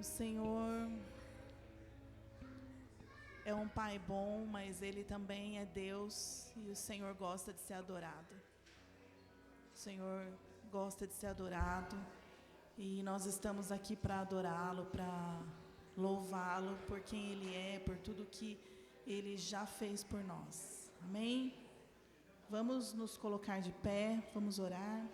O Senhor é um Pai bom, mas Ele também é Deus e o Senhor gosta de ser adorado. O Senhor gosta de ser adorado e nós estamos aqui para adorá-lo, para louvá-lo por quem Ele é, por tudo que Ele já fez por nós. Amém? Vamos nos colocar de pé, vamos orar.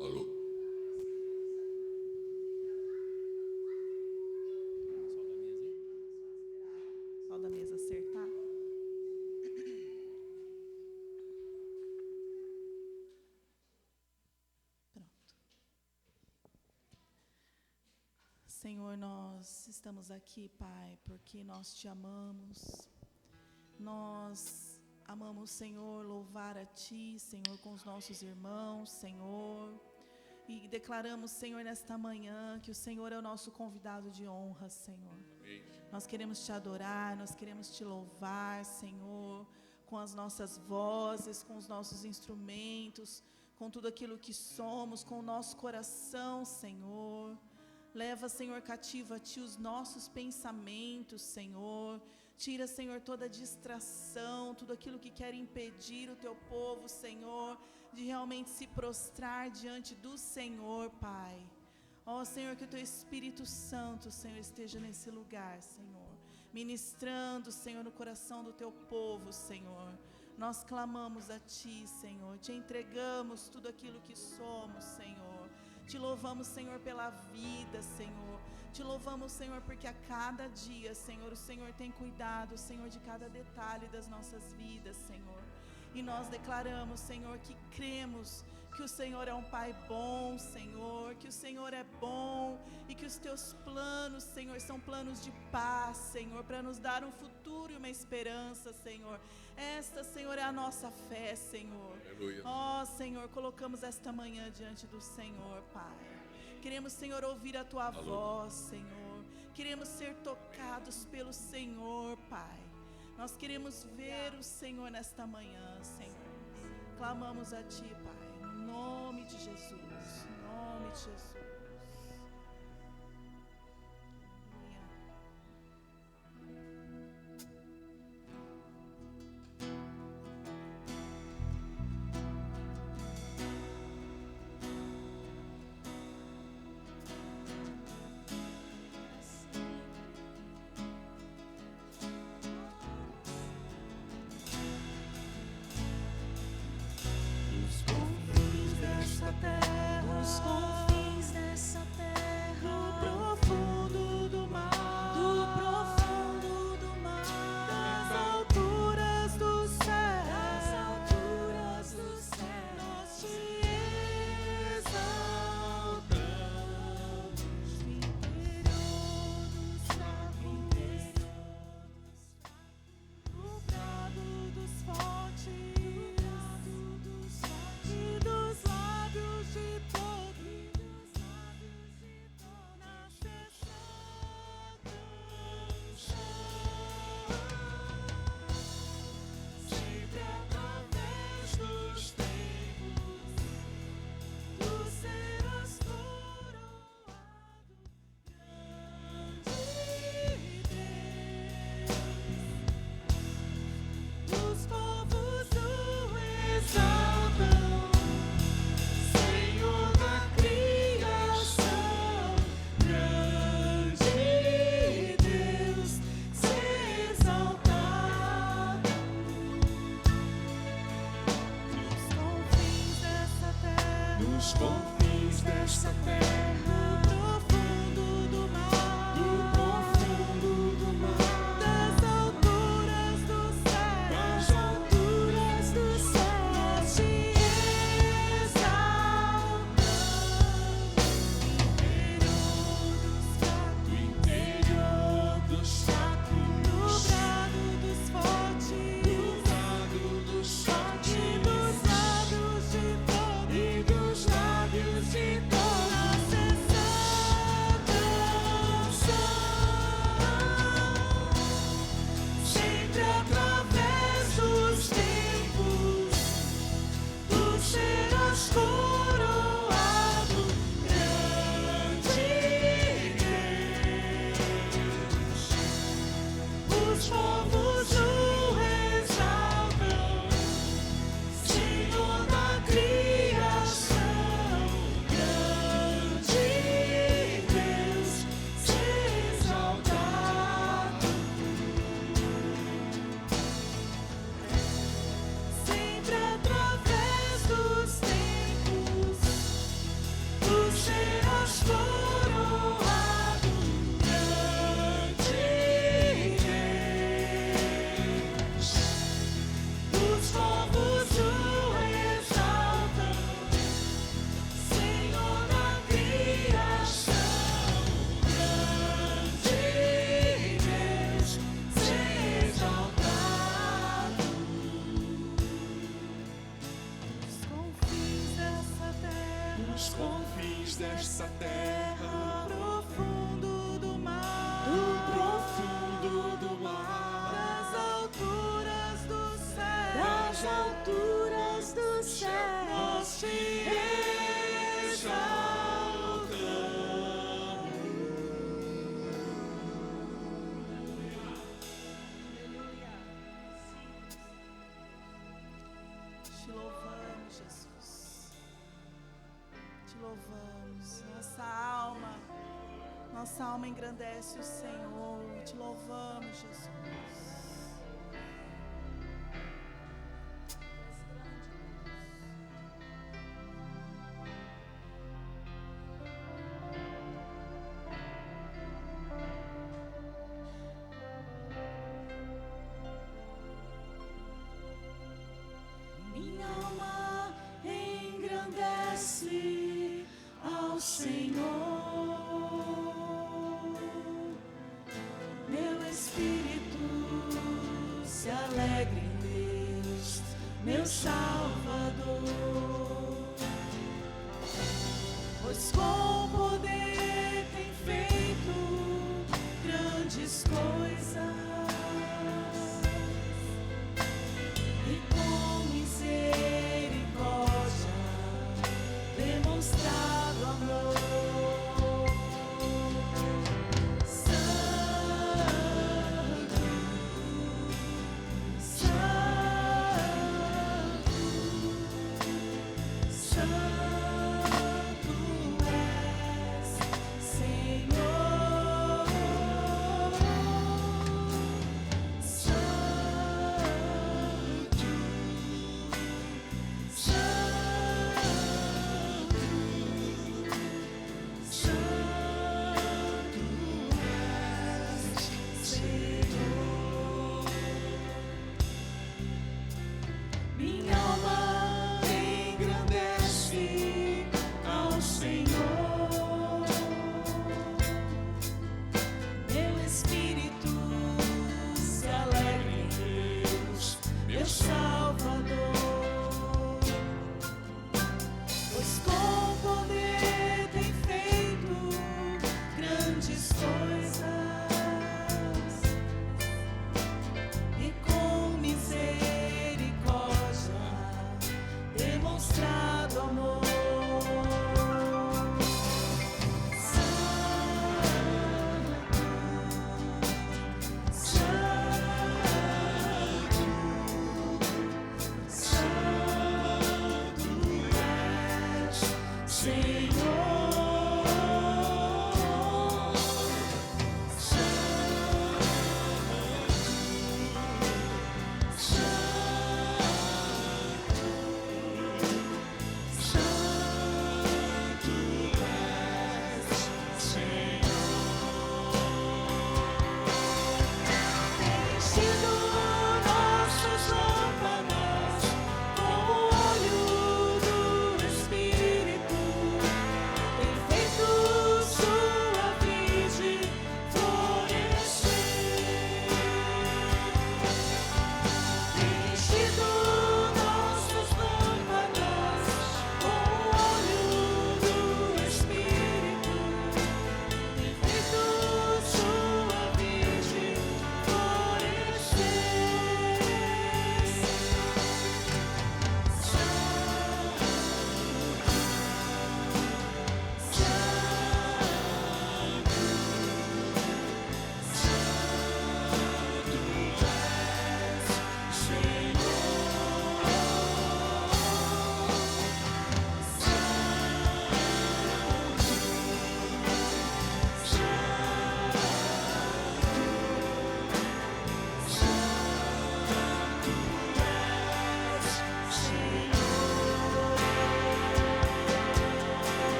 Alô? Só da mesa acertar. Pronto. Senhor, nós estamos aqui, Pai, porque nós te amamos. Nós amamos, Senhor, louvar a Ti, Senhor, com os nossos irmãos, Senhor. E declaramos, Senhor, nesta manhã, que o Senhor é o nosso convidado de honra, Senhor. Nós queremos te adorar, nós queremos te louvar, Senhor, com as nossas vozes, com os nossos instrumentos, com tudo aquilo que somos, com o nosso coração, Senhor. Leva, Senhor, cativo a Ti os nossos pensamentos, Senhor. Tira, Senhor, toda distração, tudo aquilo que quer impedir o Teu povo, Senhor, de realmente se prostrar diante do Senhor, Pai. Ó, Senhor, que o Teu Espírito Santo, Senhor, esteja nesse lugar, Senhor, ministrando, Senhor, no coração do Teu povo, Senhor. Nós clamamos a Ti, Senhor, Te entregamos tudo aquilo que somos, Senhor. Te louvamos, Senhor, pela vida, Senhor. Te louvamos, Senhor, porque a cada dia, Senhor, o Senhor tem cuidado, Senhor, de cada detalhe das nossas vidas, Senhor. E nós declaramos, Senhor, que cremos que o Senhor é um Pai bom, Senhor, que o Senhor é bom e que os Teus planos, Senhor, são planos de paz, Senhor, para nos dar um futuro e uma esperança, Senhor. Esta, Senhor, é a nossa fé, Senhor. Ó, Senhor, colocamos esta manhã diante do Senhor, Pai. Queremos, Senhor, ouvir a Tua voz, Senhor. Queremos ser tocados pelo Senhor, Pai. Nós queremos ver o Senhor nesta manhã, Senhor. Clamamos a Ti, Pai, no nome de Jesus, em nome de Jesus. Os confins dessa terra, do profundo do mar, das alturas do céu, nós te exaltamos, no interior dos fracos, no brado dos fortes, e dos lábios de todos, nasce essa canção, sempre através dos tempos, tu serás coroado, grande Deus, os povos o exaltam. Senhor da criação, grande Deus, se exaltado nos confins dessa terra, do profundo do mar, das alturas do céu, nós te exaltamos, do interior dos fracos, no brado dos fortes, e dos lábios de todos, nasce essa nos confins desta terra, profundo do mar, profundo do mar, das alturas do céu, das alturas do céu, nós te exaltamos. Te louvamos, Jesus. Te louvamos. Nossa alma engrandece o Senhor. Te louvamos, Jesus. minha alma engrandece ao Senhor. Meu espírito se alegra em Deus, meu Salvador. Pois com poder tem feito grandes coisas, e com misericórdia demonstrado amor.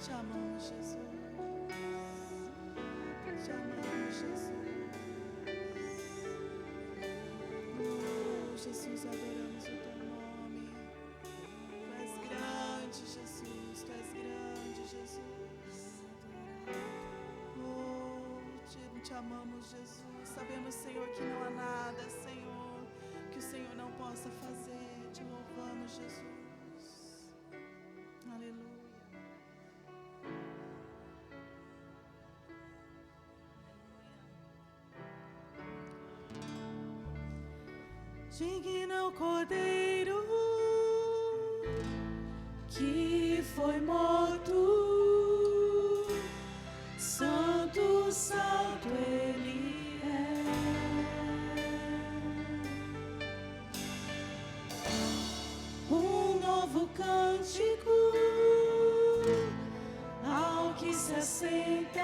Te amamos, Jesus. Te amamos, Jesus. Oh, Jesus, adoramos o teu nome. Tu és grande, Jesus. Tu és grande, Jesus. Oh, te amamos, Jesus. Sabemos, Senhor, que não há nada, Senhor, que o Senhor não possa fazer. Te louvamos, Jesus. Aleluia. Digno é o Cordeiro que foi morto, santo, santo Ele é. Um novo cântico ao que se assenta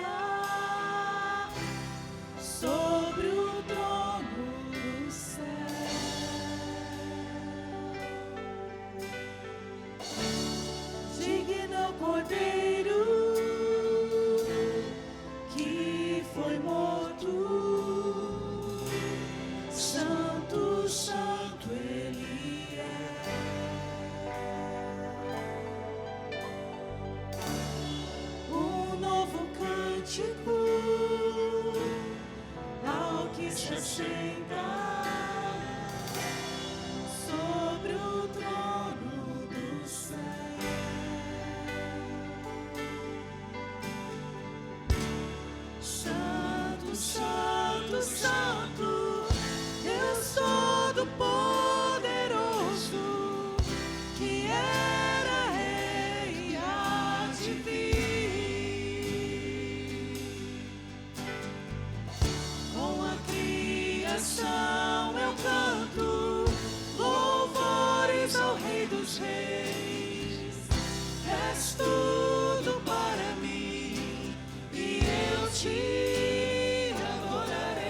sobre o trono do céu. Digno é o Cordeiro que foi morto, santo, santo Ele é. Um novo cântico ao que se assenta sobre o trono do céu. Santo, santo, santo, Deus Todo-Poderoso, que era, Rei e há de vir. Com a criação eu canto louvores ao Rei dos Reis. És tudo para mim e eu te adorarei.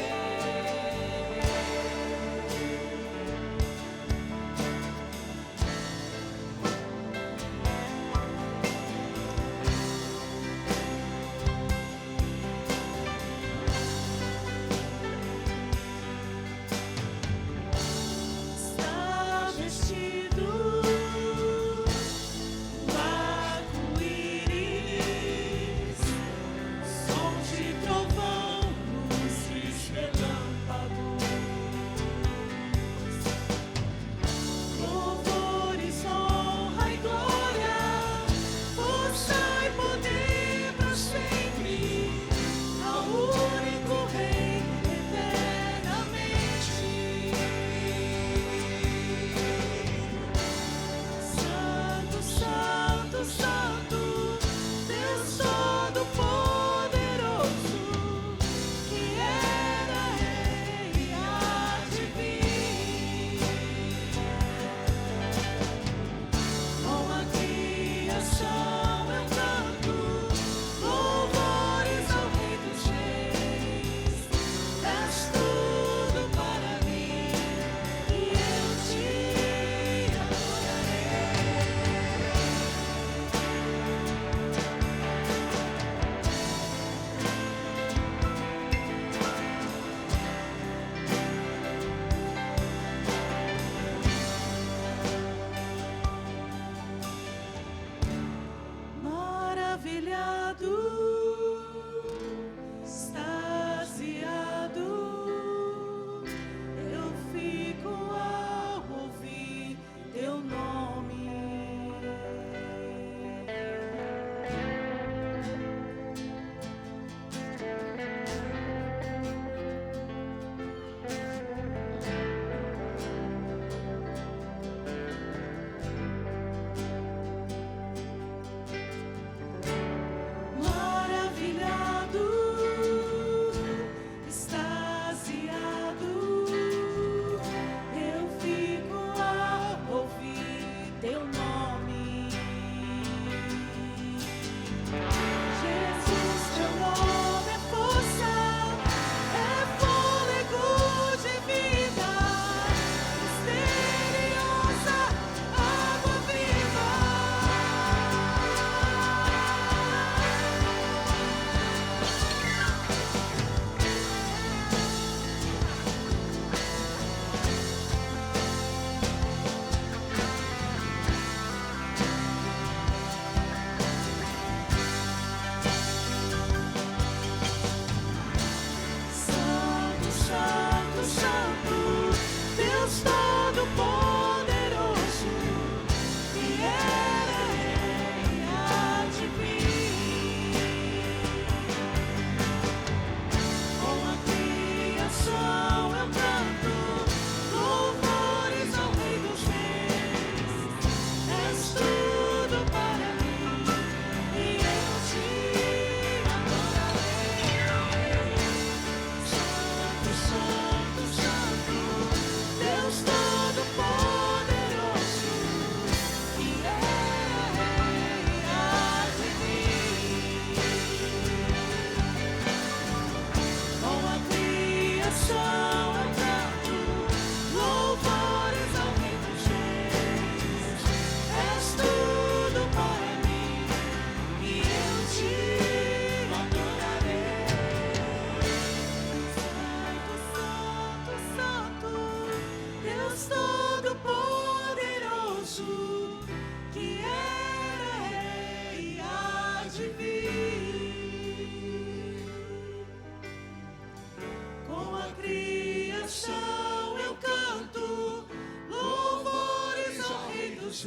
Está vestido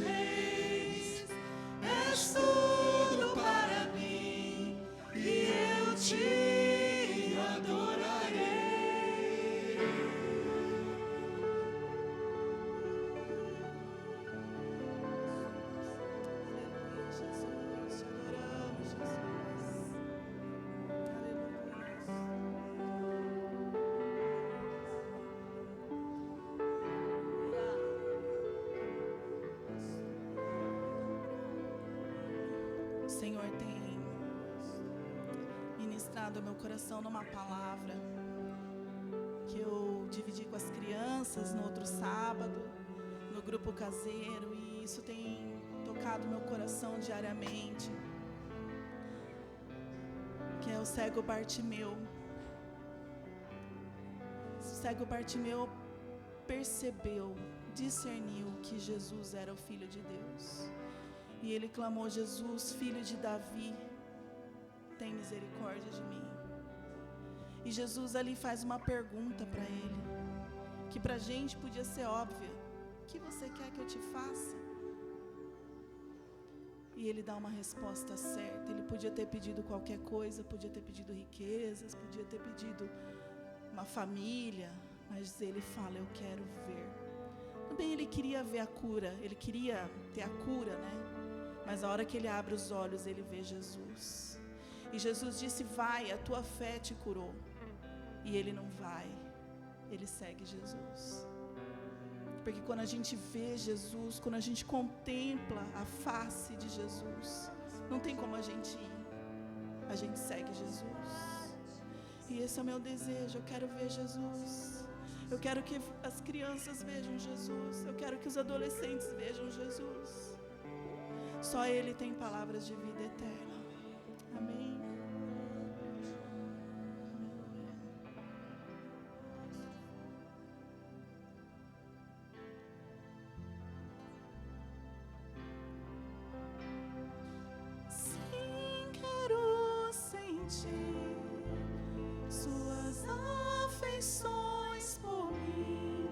reis. És tudo para mim e eu te adorarei. Aleluia, Jesus, te adoramos, Jesus. O Senhor tem ministrado ao meu coração numa palavra que eu dividi com as crianças no outro sábado, no grupo caseiro, e isso tem tocado meu coração diariamente, que é o cego Bartimeu. O cego Bartimeu percebeu, discerniu que Jesus era o Filho de Deus. E ele clamou: Jesus, filho de Davi, tem misericórdia de mim. E Jesus ali faz uma pergunta para ele, que para a gente podia ser óbvia: o que você quer que eu te faça? E ele dá uma resposta certa. Ele podia ter pedido qualquer coisa, podia ter pedido riquezas, podia ter pedido uma família, mas ele fala: eu quero ver. Também ele queria ver a cura, ele queria ter a cura, né? Mas a hora que ele abre os olhos, ele vê Jesus. E Jesus disse: vai, a tua fé te curou. E ele não vai, ele segue Jesus. Porque quando a gente vê Jesus, quando a gente contempla a face de Jesus, não tem como a gente ir, a gente segue Jesus. E esse é o meu desejo, eu quero ver Jesus. Eu quero que as crianças vejam Jesus, eu quero que os adolescentes vejam Jesus. Só Ele tem palavras de vida eterna. Amém. Sim, quero sentir Suas afeições por mim.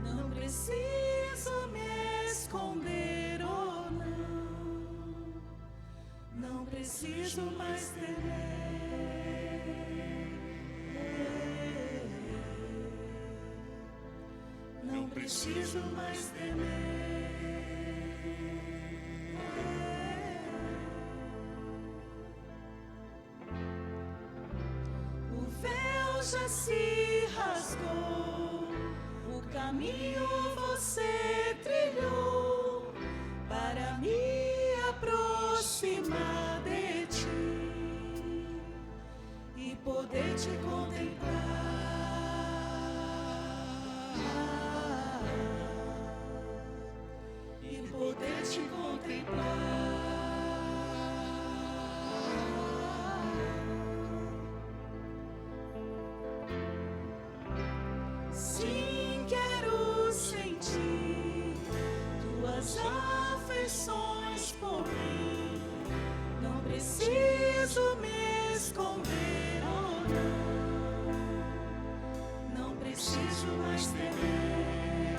Não preciso me esconder ou não preciso mais temer. Não preciso mais temer. O véu já se rasgou, o caminho você trilhou para me aproximar de ti e poder te contemplar, e poder te contemplar. Sim, quero sentir tuas afeições por mim. Não preciso me esconder ou não preciso mais temer.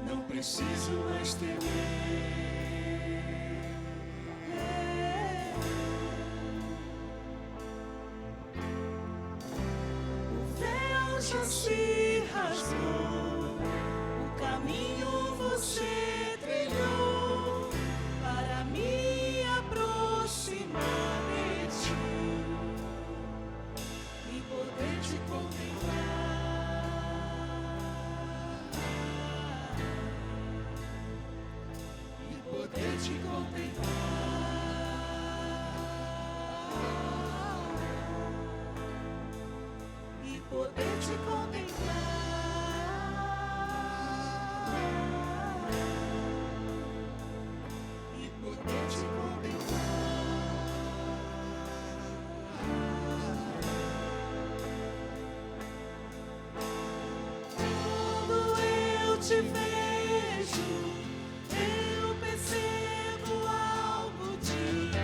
Não preciso mais temer. O véu já se rasgou, o caminho você trilhou para me aproximar de ti e poder te contemplar, e poder te contemplar, e poder te contemplar, e poder te contemplar. Quando eu te vejo, eu percebo algo diferente.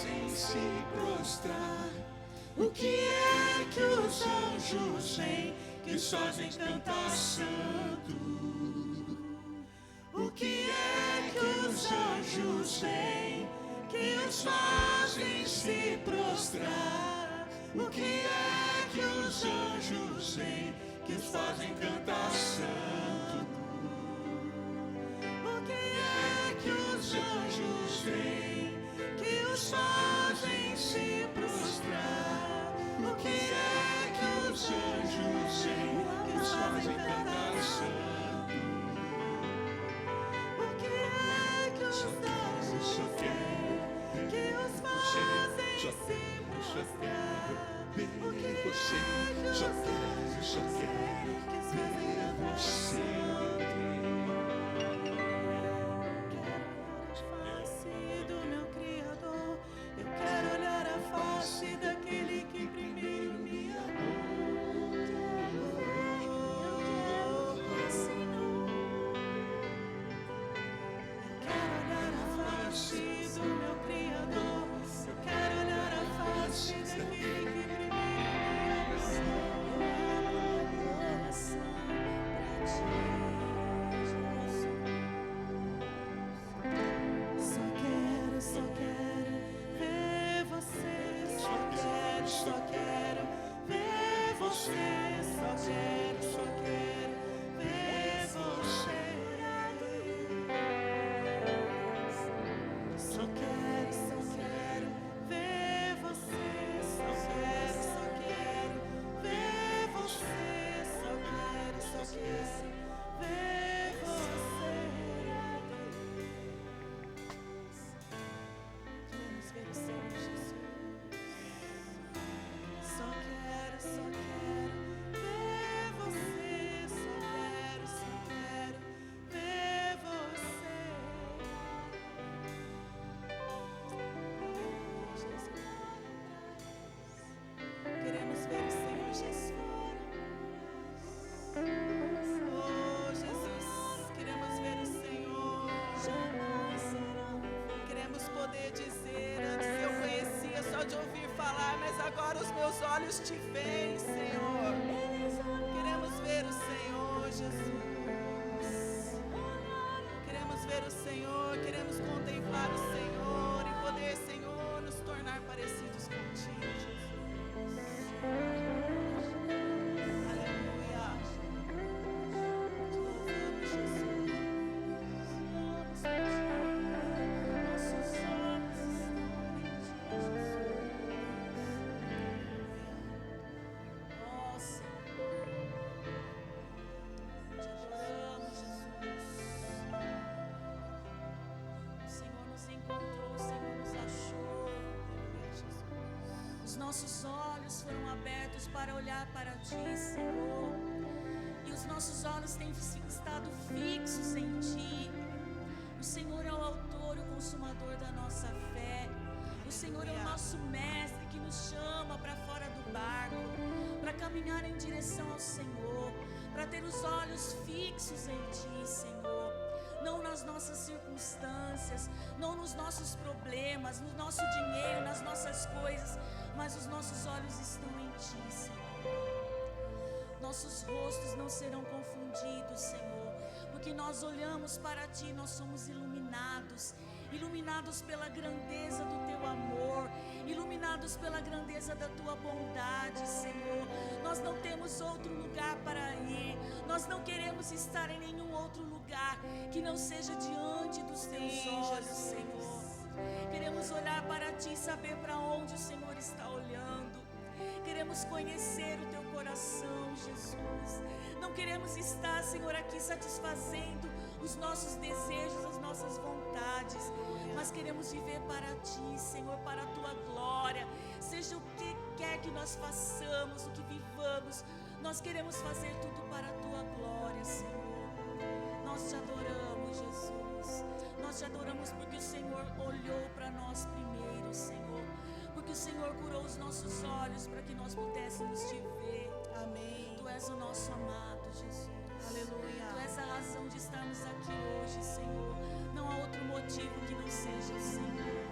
fazem se prostrar? O que é que os anjos vêm, que os fazem cantar santo? O que é que os anjos vêm, que os fazem se prostrar? O que é que os anjos vêm, que os fazem cantar santo? O que é que os anjos vêm, que os fazem se prostrar? O que é que os anjos vêm, que os fazem cantar santo? O que é que os anjos vêm, que os fazem se prostrar? O que é que os anjos vêm, que os fazem cantar santo? Quero olhar a face daquele que primeiro me amou. Eu quero olhar a face do meu Criador. Eu quero olhar a face daquele que primeiro me amou. Eu abro meu coração pra ti, Jesus. Só quero ver você, só quero ver você, só quero ver você. Só quero ver você, só quero ver você, só quero ver você. Vamos ver o Senhor Jesus. Só quero ver você. Só quero ver você. Queremos ver o Senhor Jesus. Oh, Jesus, queremos ver o Senhor. Queremos poder dizer, antes eu conhecia só de ouvir falar, mas agora os meus olhos te veem, Senhor. Queremos ver o Senhor, Jesus. Queremos ver o Senhor, queremos contemplar o Senhor e poder, Senhor, nos tornar parecidos contigo, Jesus. Aleluia. Te louvamos, Jesus. Nossos olhos estão em ti, Jesus. Nossa, te adoramos, Jesus. O Senhor nos encontrou, o Senhor nos achou. Aleluia, Jesus. Os nossos olhos foram abertos para olhar para ti, Senhor. E os nossos olhos têm estado fixos em ti. O Senhor é o autor e o consumador da nossa fé. O Senhor é o nosso mestre que nos chama para fora do barco, para caminhar em direção ao Senhor, para ter os olhos fixos em ti, Senhor. Não nas nossas circunstâncias, não nos nossos problemas, no nosso dinheiro, nas nossas coisas, mas os nossos olhos estão em ti, Senhor. Nossos rostos não serão confundidos, Senhor, porque nós olhamos para ti, nós somos iluminados pela grandeza do teu amor, iluminados pela grandeza da tua bondade, Senhor. Nós não temos outro lugar para ir, nós não queremos estar em nenhum outro lugar que não seja diante dos teus olhos, Senhor. Queremos olhar para ti e saber para onde o Senhor está olhando. Queremos conhecer o teu coração, Jesus. Não queremos estar, Senhor, aqui satisfazendo os nossos desejos, as nossas vontades, mas queremos viver para ti, Senhor, para a tua glória. Seja o que quer que nós façamos, o que vivamos, nós queremos fazer tudo para a tua glória, Senhor. Nós te adoramos, Jesus. Nós te adoramos porque o Senhor olhou para nós primeiro, Senhor. Porque o Senhor curou os nossos olhos para que nós pudéssemos te ver. Amém. Tu és o nosso amado, Jesus. Aleluia. Tu és a razão de estarmos aqui hoje, Senhor. Não há outro motivo que não seja o Senhor.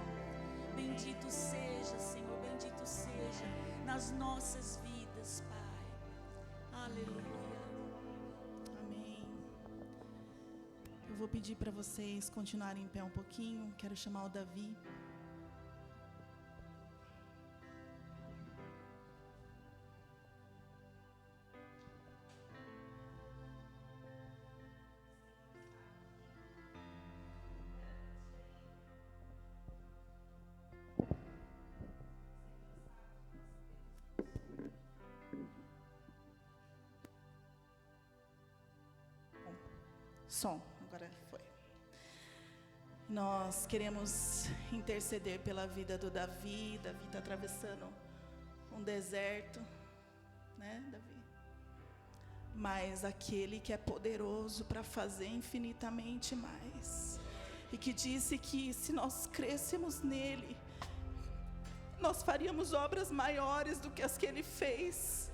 Bendito Bendito seja, Senhor, bendito seja nas nossas vidas, Pai. Aleluia. Amém. Eu vou pedir para vocês continuarem em pé um pouquinho. Quero chamar o Davi. Som, agora foi. Nós queremos interceder pela vida do Davi. Davi está atravessando um deserto, né, Davi? Mas aquele que é poderoso para fazer infinitamente mais, e que disse que se nós crescêssemos nele, nós faríamos obras maiores do que as que ele fez.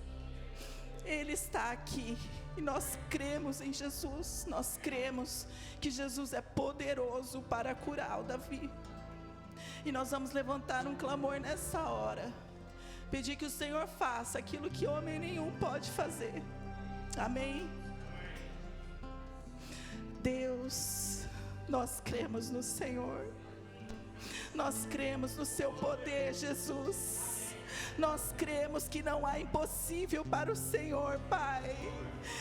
Ele está aqui. E nós cremos em Jesus, nós cremos que Jesus é poderoso para curar o Davi. E nós vamos levantar um clamor nessa hora, pedir que o Senhor faça aquilo que homem nenhum pode fazer. Amém? Deus, nós cremos no Senhor, nós cremos no seu poder, Jesus. Nós cremos que não há impossível para o Senhor, Pai.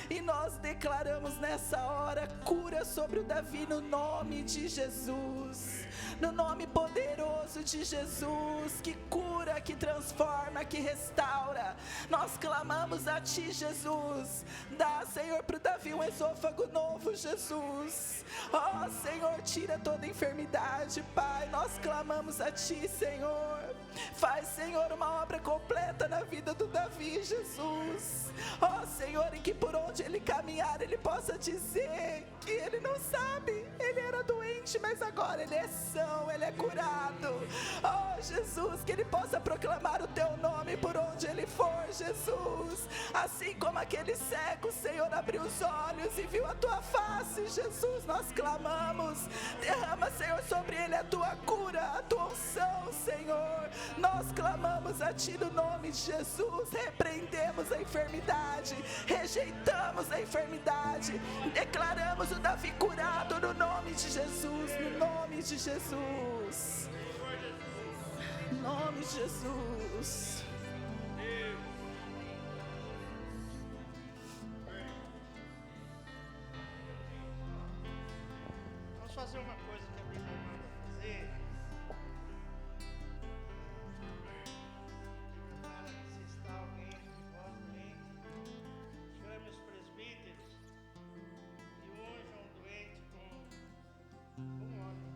E nós declaramos nessa hora cura sobre o Davi no nome de Jesus. No nome poderoso de Jesus, que cura, que transforma, que restaura. Nós clamamos a Ti, Jesus. Dá, Senhor, para o Davi um esôfago novo, Jesus. Ó, Senhor, tira toda enfermidade, Pai. Nós clamamos a Ti, Senhor. Faz, Senhor, uma obra completa na vida do Davi, Jesus. Ó, Senhor, em que por onde ele caminhar, ele possa dizer que ele não sabe, ele era doente, mas agora ele é são, ele é curado. Ó, Jesus, que ele possa proclamar o Teu nome por onde ele for, Jesus. Assim como aquele cego, Senhor, abriu os olhos e viu a Tua face, Jesus, nós clamamos. Derrama, Senhor, sobre ele a Tua cura, a Tua unção, Senhor. Nós clamamos a Ti no nome de Jesus. Repreendemos a enfermidade, rejeitamos a enfermidade, declaramos o Davi curado no nome de Jesus, no nome de Jesus, no nome de Jesus. Vamos fazer uma coisa que a Bíblia manda fazer. Se está alguém que gosta doente, chame os presbíteros e unjam o doente com óleo.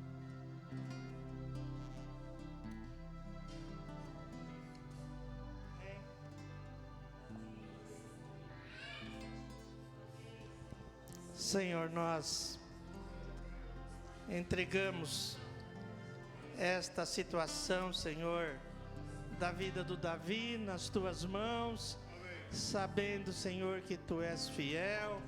Amém? Senhor, nós entregamos esta situação, Senhor, da vida do Davi nas Tuas mãos, sabendo, Senhor, que Tu és fiel,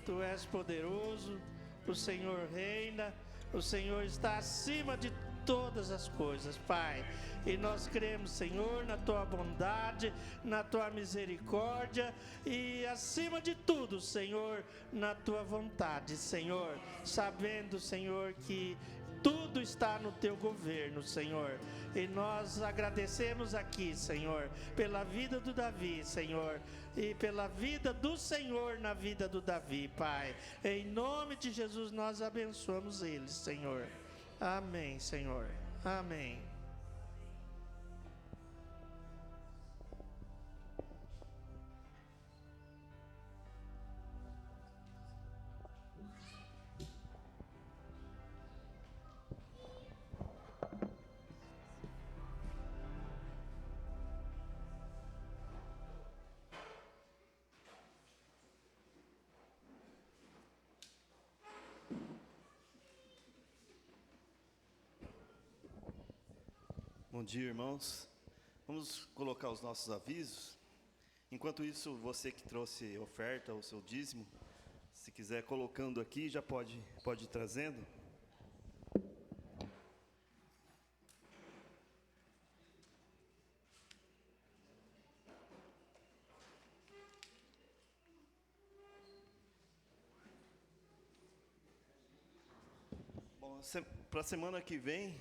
Tu és poderoso, o Senhor reina, o Senhor está acima de todas as coisas, Pai. E nós cremos, Senhor, na Tua bondade, na Tua misericórdia e, acima de tudo, Senhor, na Tua vontade, Senhor. Sabendo, Senhor, que tudo está no Teu governo, Senhor. E nós agradecemos aqui, Senhor, pela vida do Davi, Senhor, e pela vida do Senhor na vida do Davi, Pai. Em nome de Jesus nós abençoamos eles, Senhor. Amém, Senhor. Amém. Bom dia, irmãos. Vamos colocar os nossos avisos. Enquanto isso, você que trouxe oferta, o seu dízimo, se quiser colocando aqui, já pode ir trazendo. Para a semana que vem,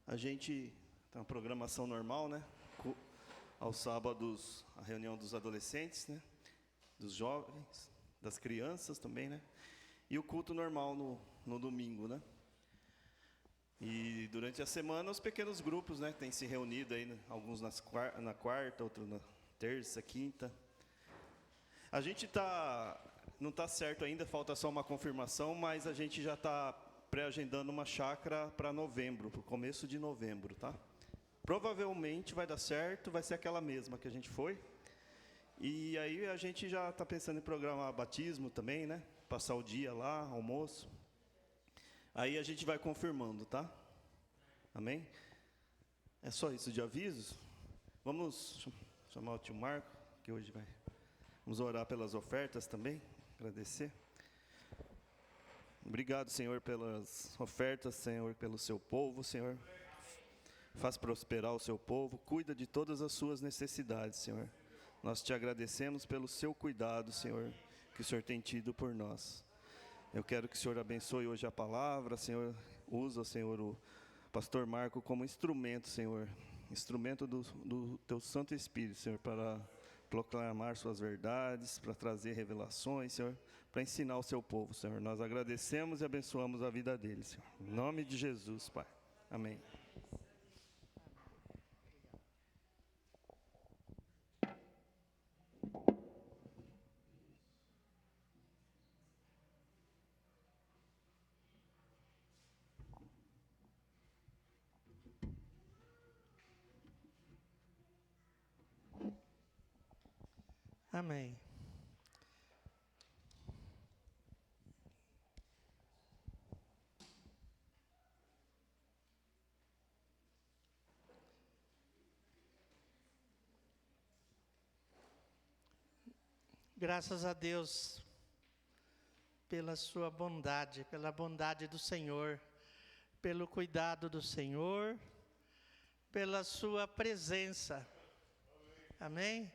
a gente tem uma programação normal, né? Aos sábados, a reunião dos adolescentes, né? Dos jovens, das crianças também, né? E o culto normal no domingo, né? E durante a semana, os pequenos grupos, né? Têm se reunido aí, né? Alguns na quarta, outros na terça, quinta. A gente não está certo ainda, falta só uma confirmação, mas a gente já está pré-agendando uma chácara para novembro, para o começo de novembro, tá? Provavelmente vai dar certo, vai ser aquela mesma que a gente foi. E aí a gente já está pensando em programar batismo também, né? Passar o dia lá, almoço. Aí a gente vai confirmando, tá? Amém? É só isso de avisos. Vamos chamar o tio Marco, que hoje vai. Vamos orar pelas ofertas também, agradecer. Obrigado, Senhor, pelas ofertas, Senhor, pelo seu povo, Senhor. Faz prosperar o seu povo, cuida de todas as suas necessidades, Senhor. Nós te agradecemos pelo seu cuidado, Senhor, que o Senhor tem tido por nós. Eu quero que o Senhor abençoe hoje a palavra, Senhor. Usa, Senhor, o pastor Marco como instrumento, Senhor. Instrumento do teu Santo Espírito, Senhor, para proclamar suas verdades, para trazer revelações, Senhor, para ensinar o seu povo, Senhor. Nós agradecemos e abençoamos a vida deles, Senhor. Em nome de Jesus, Pai. Amém. Amém. Graças a Deus pela sua bondade, pela bondade do Senhor, pelo cuidado do Senhor, pela sua presença. Amém?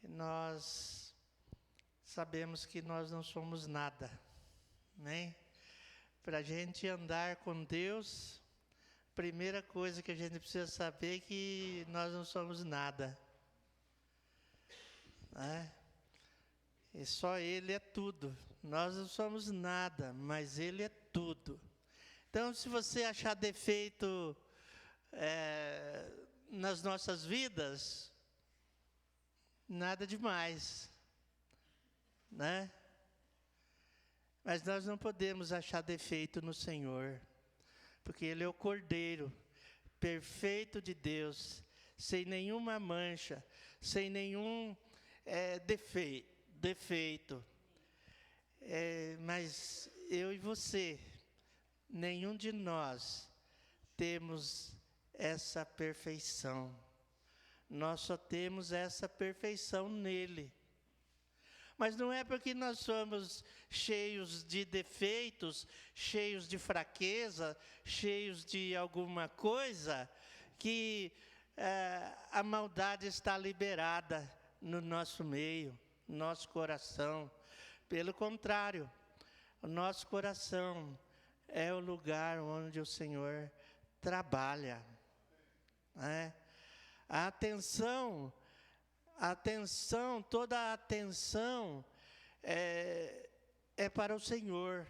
Nós sabemos que nós não somos nada, né? Para a gente andar com Deus, primeira coisa que a gente precisa saber é que nós não somos nada, né? E só Ele é tudo. Nós não somos nada, mas Ele é tudo. Então, se você achar defeito nas nossas vidas, nada demais, né? Mas nós não podemos achar defeito no Senhor, porque Ele é o Cordeiro perfeito de Deus, sem nenhuma mancha, sem nenhum defeito. Mas eu e você, nenhum de nós temos essa perfeição. Nós só temos essa perfeição nele. Mas não é porque nós somos cheios de defeitos, cheios de fraqueza, cheios de alguma coisa, que a maldade está liberada no nosso meio, no nosso coração. Pelo contrário, o nosso coração é o lugar onde o Senhor trabalha, né? A atenção, toda a atenção é para o Senhor,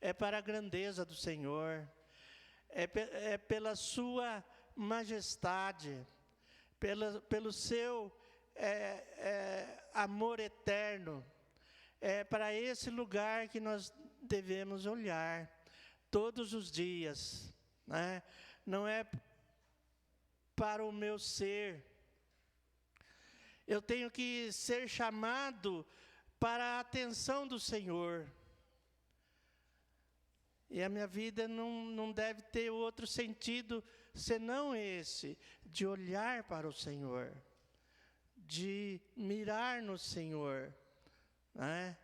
é para a grandeza do Senhor, é pela sua majestade, pelo seu amor eterno. É para esse lugar que nós devemos olhar todos os dias, né? Não é para o meu ser. Eu tenho que ser chamado para a atenção do Senhor. E a minha vida não deve ter outro sentido senão esse, de olhar para o Senhor, de mirar no Senhor, né?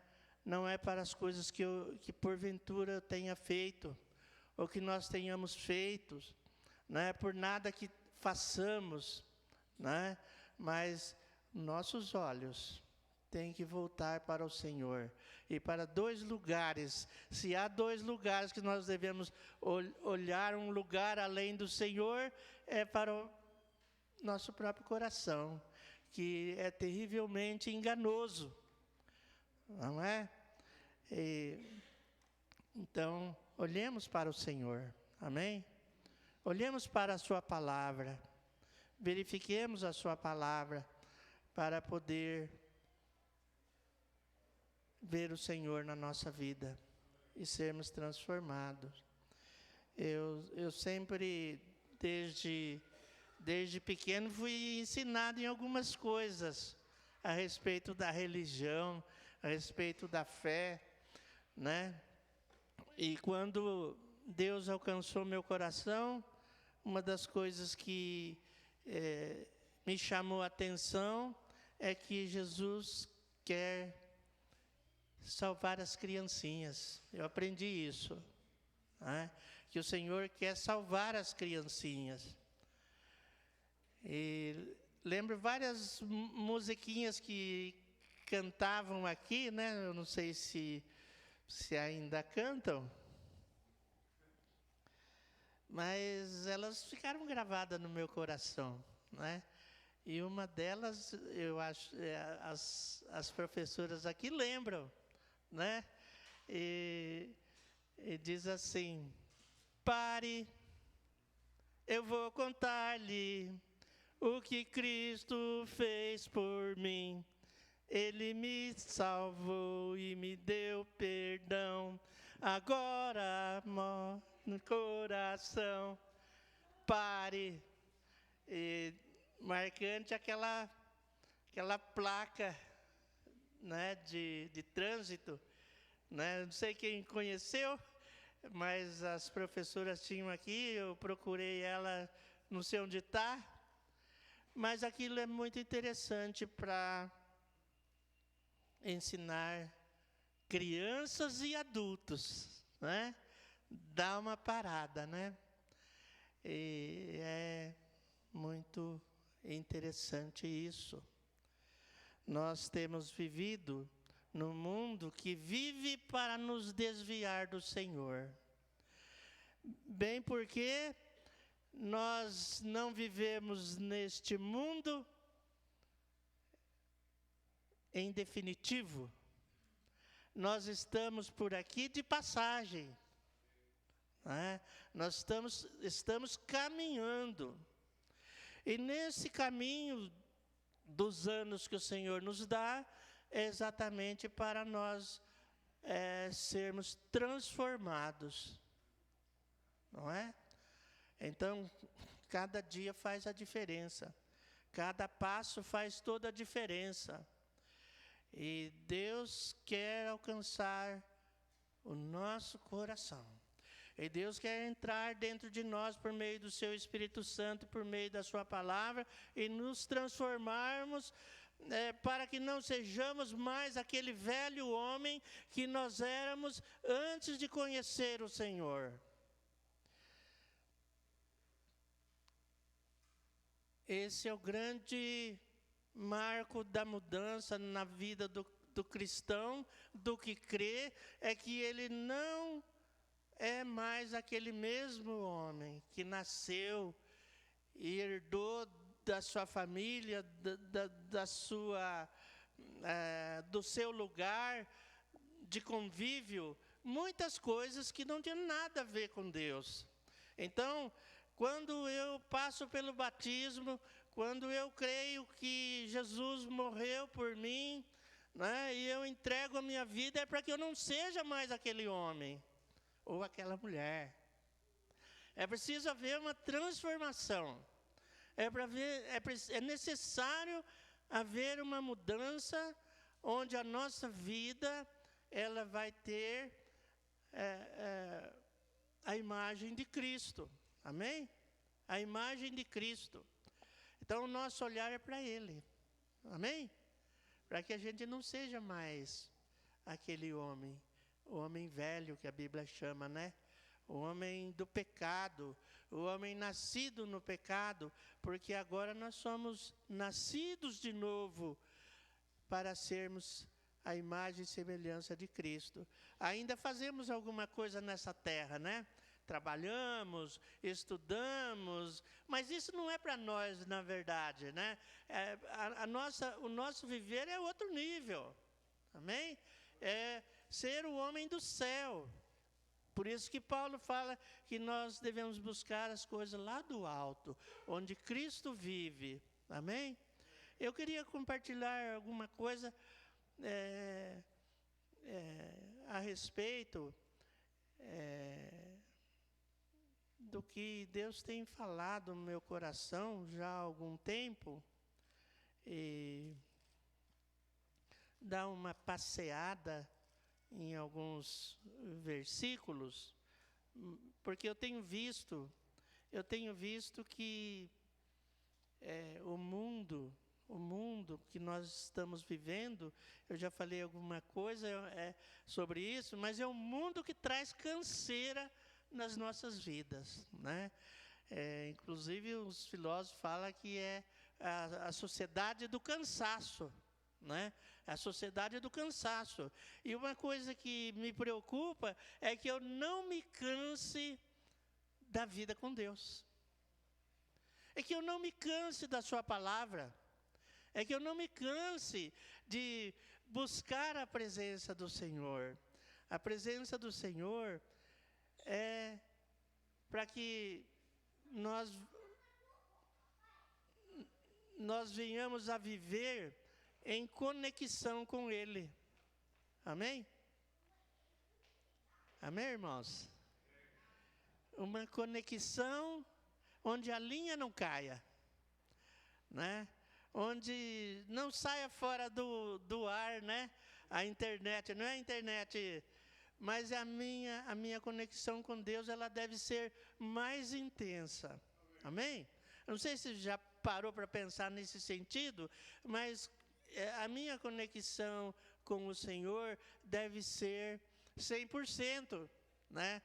Não é para as coisas que porventura eu tenha feito, ou que nós tenhamos feito, não é por nada que façamos, né? Mas nossos olhos tem que voltar para o Senhor. E para 2 lugares, se há 2 lugares que nós devemos olhar, um lugar além do Senhor, é para o nosso próprio coração, que é terrivelmente enganoso, não é? Então, olhemos para o Senhor, amém? Olhemos para a sua palavra, verifiquemos a sua palavra, para poder ver o Senhor na nossa vida e sermos transformados. Eu sempre, desde pequeno, fui ensinado em algumas coisas a respeito da religião, a respeito da fé, né? E quando Deus alcançou meu coração, uma das coisas que me chamou a atenção é que Jesus quer salvar as criancinhas. Eu aprendi isso, né? Que o Senhor quer salvar as criancinhas. E lembro várias musiquinhas que cantavam aqui, né? Eu não sei se ainda cantam, mas elas ficaram gravadas no meu coração, né? E uma delas, eu acho, as professoras aqui lembram, né? E diz assim: pare, eu vou contar-lhe o que Cristo fez por mim. Ele me salvou e me deu perdão, agora morre no coração. Pare. E marcante aquela placa, né, de trânsito, né? Não sei quem conheceu, mas as professoras tinham aqui, eu procurei ela, não sei onde está, mas aquilo é muito interessante para ensinar crianças e adultos, né? Dá uma parada, né? E é muito interessante isso. Nós temos vivido num mundo que vive para nos desviar do Senhor. Bem porque nós não vivemos neste mundo em definitivo. Nós estamos por aqui de passagem, né? Nós estamos caminhando. E nesse caminho dos anos que o Senhor nos dá, é exatamente para nós sermos transformados, não é? Então, cada dia faz a diferença, cada passo faz toda a diferença. E Deus quer alcançar o nosso coração. E Deus quer entrar dentro de nós por meio do seu Espírito Santo, por meio da sua palavra, e nos transformarmos para que não sejamos mais aquele velho homem que nós éramos antes de conhecer o Senhor. Esse é o grande marco da mudança na vida do cristão, do que crê, é que ele não é mais aquele mesmo homem que nasceu e herdou da sua família, do seu lugar de convívio, muitas coisas que não tinham nada a ver com Deus. Então, quando eu passo pelo batismo, quando eu creio que Jesus morreu por mim, né, e eu entrego a minha vida, é para que eu não seja mais aquele homem ou aquela mulher. É preciso haver uma transformação. É necessário haver uma mudança onde a nossa vida ela vai ter a imagem de Cristo. Amém? A imagem de Cristo. Então, o nosso olhar é para Ele. Amém? Para que a gente não seja mais aquele homem, o homem velho que a Bíblia chama, né? O homem do pecado, o homem nascido no pecado, porque agora nós somos nascidos de novo para sermos a imagem e semelhança de Cristo. Ainda fazemos alguma coisa nessa terra, né? Trabalhamos, estudamos, mas isso não é para nós, na verdade, né? O nosso viver é outro nível, amém? É ser o homem do céu. Por isso que Paulo fala que nós devemos buscar as coisas lá do alto, onde Cristo vive, amém? Eu queria compartilhar alguma coisa a respeito do que Deus tem falado no meu coração já há algum tempo, e dar uma passeada em alguns versículos, porque eu tenho visto que o mundo que nós estamos vivendo, eu já falei alguma coisa sobre isso, mas é um mundo que traz canseira nas nossas vidas, né? Inclusive os filósofos falam que é a sociedade do cansaço, né? A sociedade do cansaço. E uma coisa que me preocupa é que eu não me canse da vida com Deus. É que eu não me canse da sua palavra. É que eu não me canse de buscar a presença do Senhor. A presença do Senhor é para que nós venhamos a viver em conexão com Ele. Amém? Amém, irmãos? Uma conexão onde a linha não caia, né? Onde não saia fora do ar, né? A internet, não é a internet, mas a minha conexão com Deus, ela deve ser mais intensa. Amém? Eu não sei se já parou para pensar nesse sentido, mas a minha conexão com o Senhor deve ser 100%, né?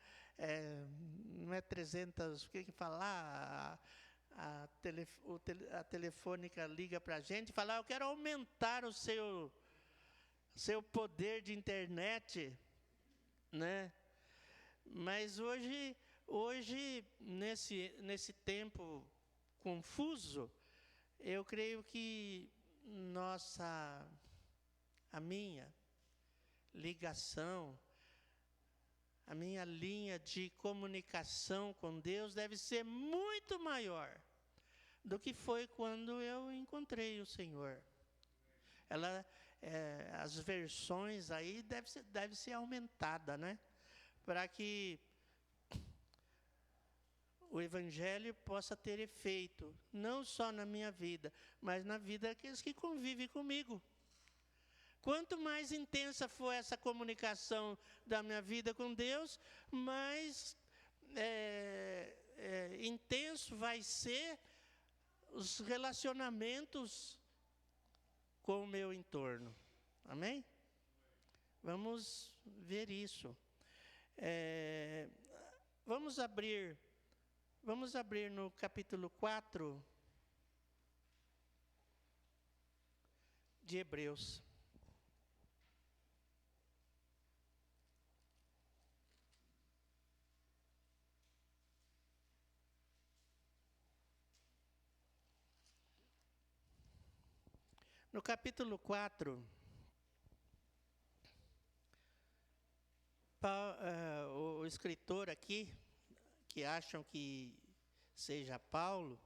Não é 300, o que falar? A telefônica liga para a gente e fala, eu quero aumentar o seu poder de internet, né? Mas hoje nesse tempo confuso, eu creio que a minha ligação, a minha linha de comunicação com Deus deve ser muito maior do que foi quando eu encontrei o Senhor. As versões aí deve ser aumentada, né? Para que o Evangelho possa ter efeito, não só na minha vida, mas na vida daqueles que convivem comigo. Quanto mais intensa for essa comunicação da minha vida com Deus, mais intenso vai ser os relacionamentos com o meu entorno. Amém? Vamos ver isso. Vamos abrir no capítulo 4 de Hebreus. No capítulo 4, o escritor aqui, que acham que seja Paulo,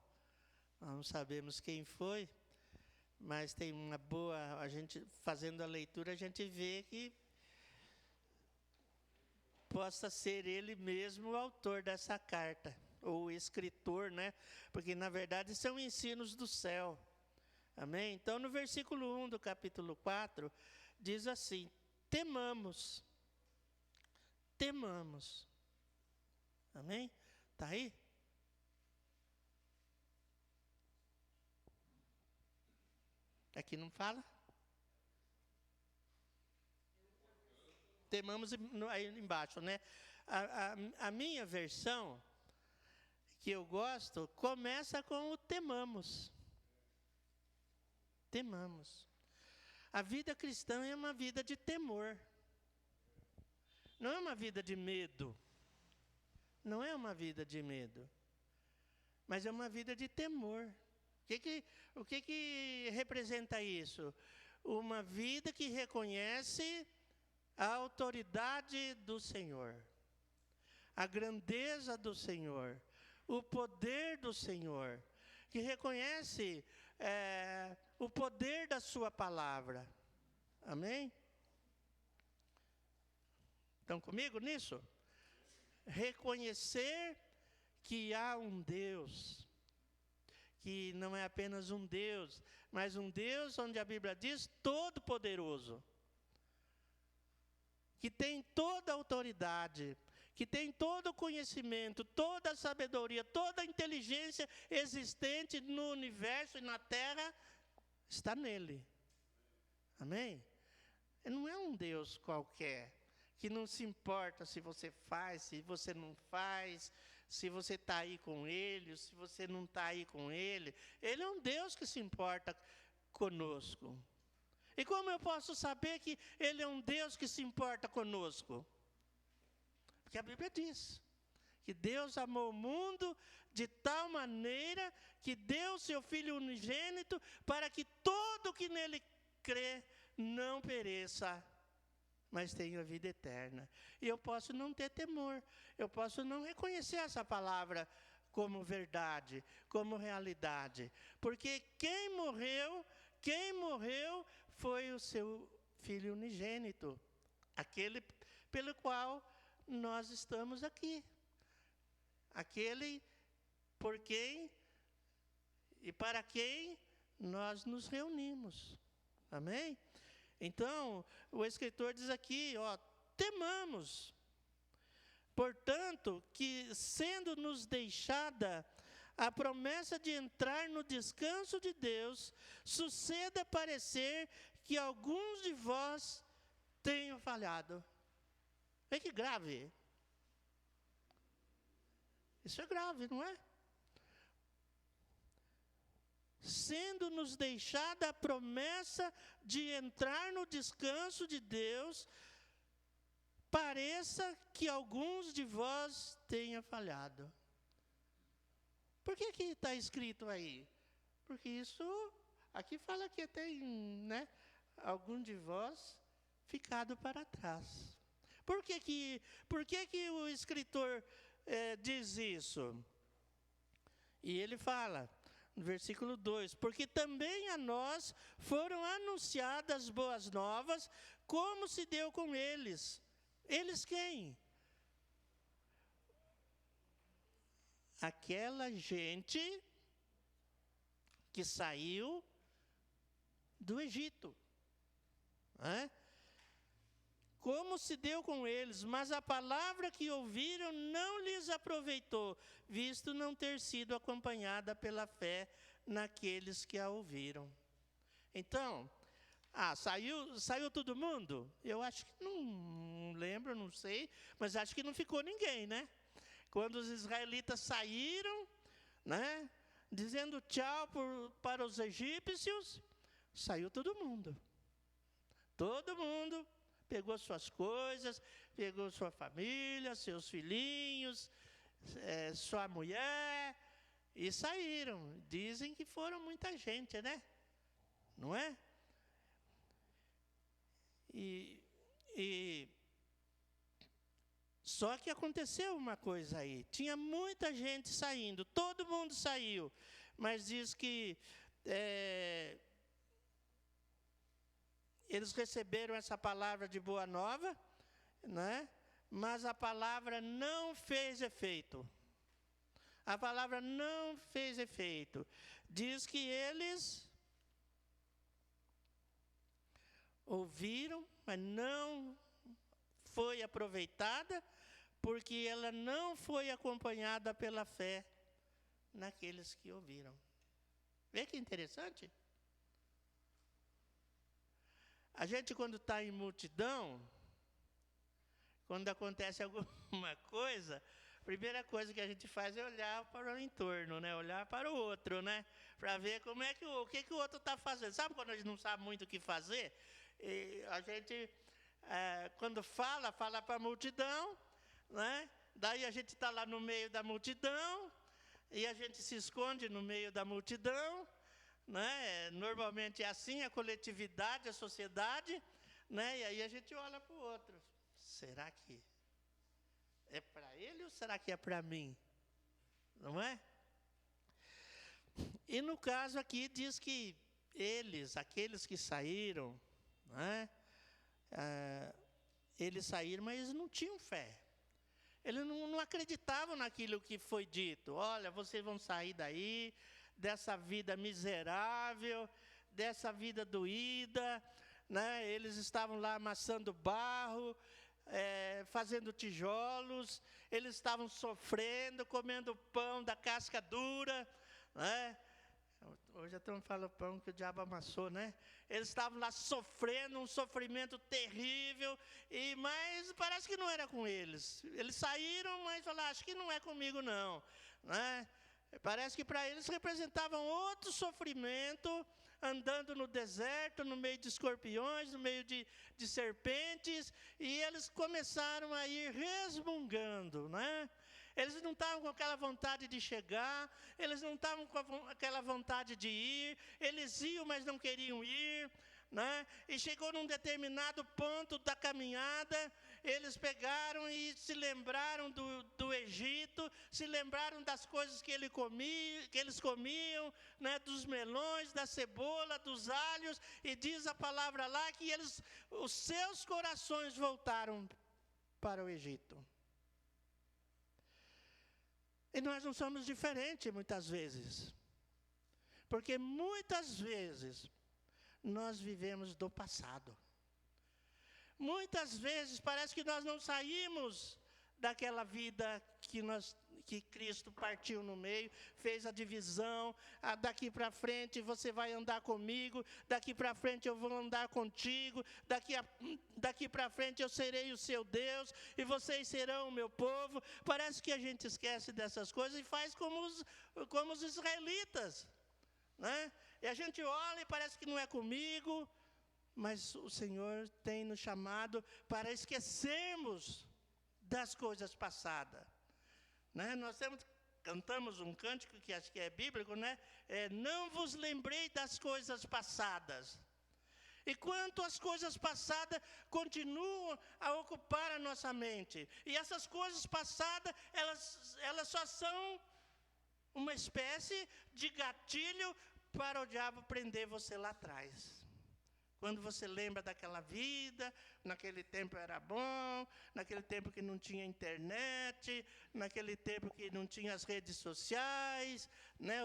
nós não sabemos quem foi, mas tem uma boa, a gente fazendo a leitura, a gente vê que possa ser ele mesmo o autor dessa carta, ou o escritor, né? Porque, na verdade, são ensinos do céu. Amém? Então, no versículo 1 do capítulo 4, diz assim, temamos. Amém? Está aí? Aqui não fala? Temamos aí embaixo, né? A minha versão, que eu gosto, começa com o temamos. Temamos. A vida cristã é uma vida de temor. Não é uma vida de medo. Não é uma vida de medo. Mas é uma vida de temor. O que representa isso? Uma vida que reconhece a autoridade do Senhor, a grandeza do Senhor, o poder do Senhor, que reconhece o poder da sua palavra. Amém? Estão comigo nisso? Reconhecer que há um Deus, que não é apenas um Deus, mas um Deus onde a Bíblia diz todo-poderoso, que tem toda a autoridade, que tem todo o conhecimento, toda a sabedoria, toda a inteligência existente no universo e na terra, está nele. Amém? Ele não é um Deus qualquer, que não se importa se você faz, se você não faz, se você está aí com Ele, se você não está aí com Ele. Ele é um Deus que se importa conosco. E como eu posso saber que Ele é um Deus que se importa conosco? Porque a Bíblia diz que Deus amou o mundo de tal maneira que deu seu Filho unigênito para que todo que nele crê não pereça, mas tenha a vida eterna. E eu posso não ter temor, eu posso não reconhecer essa palavra como verdade, como realidade, porque quem morreu foi o seu Filho unigênito, aquele pelo qual nós estamos aqui, aquele por quem e para quem nós nos reunimos. Amém? Então, o escritor diz aqui, temamos. Portanto, que sendo-nos deixada a promessa de entrar no descanso de Deus, suceda parecer que alguns de vós tenham falhado. Vê que grave. Isso é grave, não é? Sendo-nos deixada a promessa de entrar no descanso de Deus, pareça que alguns de vós tenham falhado. Por que está escrito aí? Porque isso, aqui fala que tem, algum de vós ficado para trás. Por que o escritor diz isso? E ele fala, no versículo 2, porque também a nós foram anunciadas boas novas, como se deu com eles. Eles quem? Aquela gente que saiu do Egito. Como se deu com eles, mas a palavra que ouviram não lhes aproveitou, visto não ter sido acompanhada pela fé naqueles que a ouviram. Então, saiu todo mundo? Eu acho que não lembro, não sei, mas acho que não ficou ninguém, né? Quando os israelitas saíram, dizendo tchau para os egípcios, saiu todo mundo. Todo mundo pegou suas coisas, pegou sua família, seus filhinhos, sua mulher, e saíram. Dizem que foram muita gente, né? Não é? Só que aconteceu uma coisa aí. Tinha muita gente saindo, todo mundo saiu. Mas diz que eles receberam essa palavra de boa nova, mas a palavra não fez efeito. A palavra não fez efeito. Diz que eles ouviram, mas não foi aproveitada, porque ela não foi acompanhada pela fé naqueles que ouviram. Vê que interessante? A gente, quando está em multidão, quando acontece alguma coisa, primeira coisa que a gente faz é olhar para o entorno, né? Olhar para o outro, né? Para ver como é que o que o outro está fazendo. Sabe quando a gente não sabe muito o que fazer? E a gente, quando fala para a multidão, né? Daí a gente está lá no meio da multidão e a gente se esconde no meio da multidão, né? Normalmente é assim a coletividade, a sociedade, né? E aí a gente olha para o outro. Será que é para ele ou será que é para mim? Não é? E no caso aqui diz que aqueles que saíram, né? Eles saíram, mas eles não tinham fé. Eles não acreditavam naquilo que foi dito. Olha, vocês vão sair daí, dessa vida miserável, dessa vida doída, né? Eles estavam lá amassando barro, fazendo tijolos, eles estavam sofrendo, comendo pão da casca dura, né? Hoje até fala pão que o diabo amassou, né? Eles estavam lá sofrendo um sofrimento terrível, mas parece que não era com eles. Eles saíram, mas falaram, acho que não é comigo não, né? Parece que para eles representavam outro sofrimento, andando no deserto, no meio de escorpiões, no meio de serpentes, e eles começaram a ir resmungando, né? Eles não estavam com aquela vontade de chegar, eles não estavam com aquela vontade de ir, eles iam, mas não queriam ir, né? E chegou num determinado ponto da caminhada, eles pegaram e se lembraram do Egito, se lembraram das coisas que eles comiam, né? Dos melões, da cebola, dos alhos, e diz a palavra lá que os seus corações voltaram para o Egito. E nós não somos diferentes muitas vezes, porque muitas vezes nós vivemos do passado. Muitas vezes parece que nós não saímos daquela vida que Cristo partiu no meio, fez a divisão, daqui para frente você vai andar comigo, daqui para frente eu vou andar contigo, daqui para frente eu serei o seu Deus, e vocês serão o meu povo. Parece que a gente esquece dessas coisas e faz como os israelitas, né? E a gente olha e parece que não é comigo, mas o Senhor tem nos chamado para esquecermos das coisas passadas, né? Nós cantamos um cântico que acho que é bíblico, né? Não vos lembrei das coisas passadas. E quanto as coisas passadas continuam a ocupar a nossa mente. E essas coisas passadas, elas só são uma espécie de gatilho para o diabo prender você lá atrás. Quando você lembra daquela vida, naquele tempo era bom, naquele tempo que não tinha internet, naquele tempo que não tinha as redes sociais, né?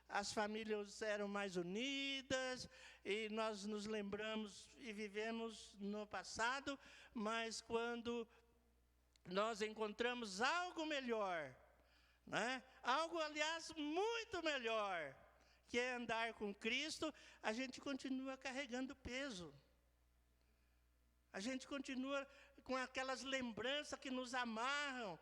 As famílias eram mais unidas, e nós nos lembramos e vivemos no passado, mas quando nós encontramos algo melhor, né? Algo, aliás, muito melhor, que é andar com Cristo, a gente continua carregando peso. A gente continua com aquelas lembranças que nos amarram.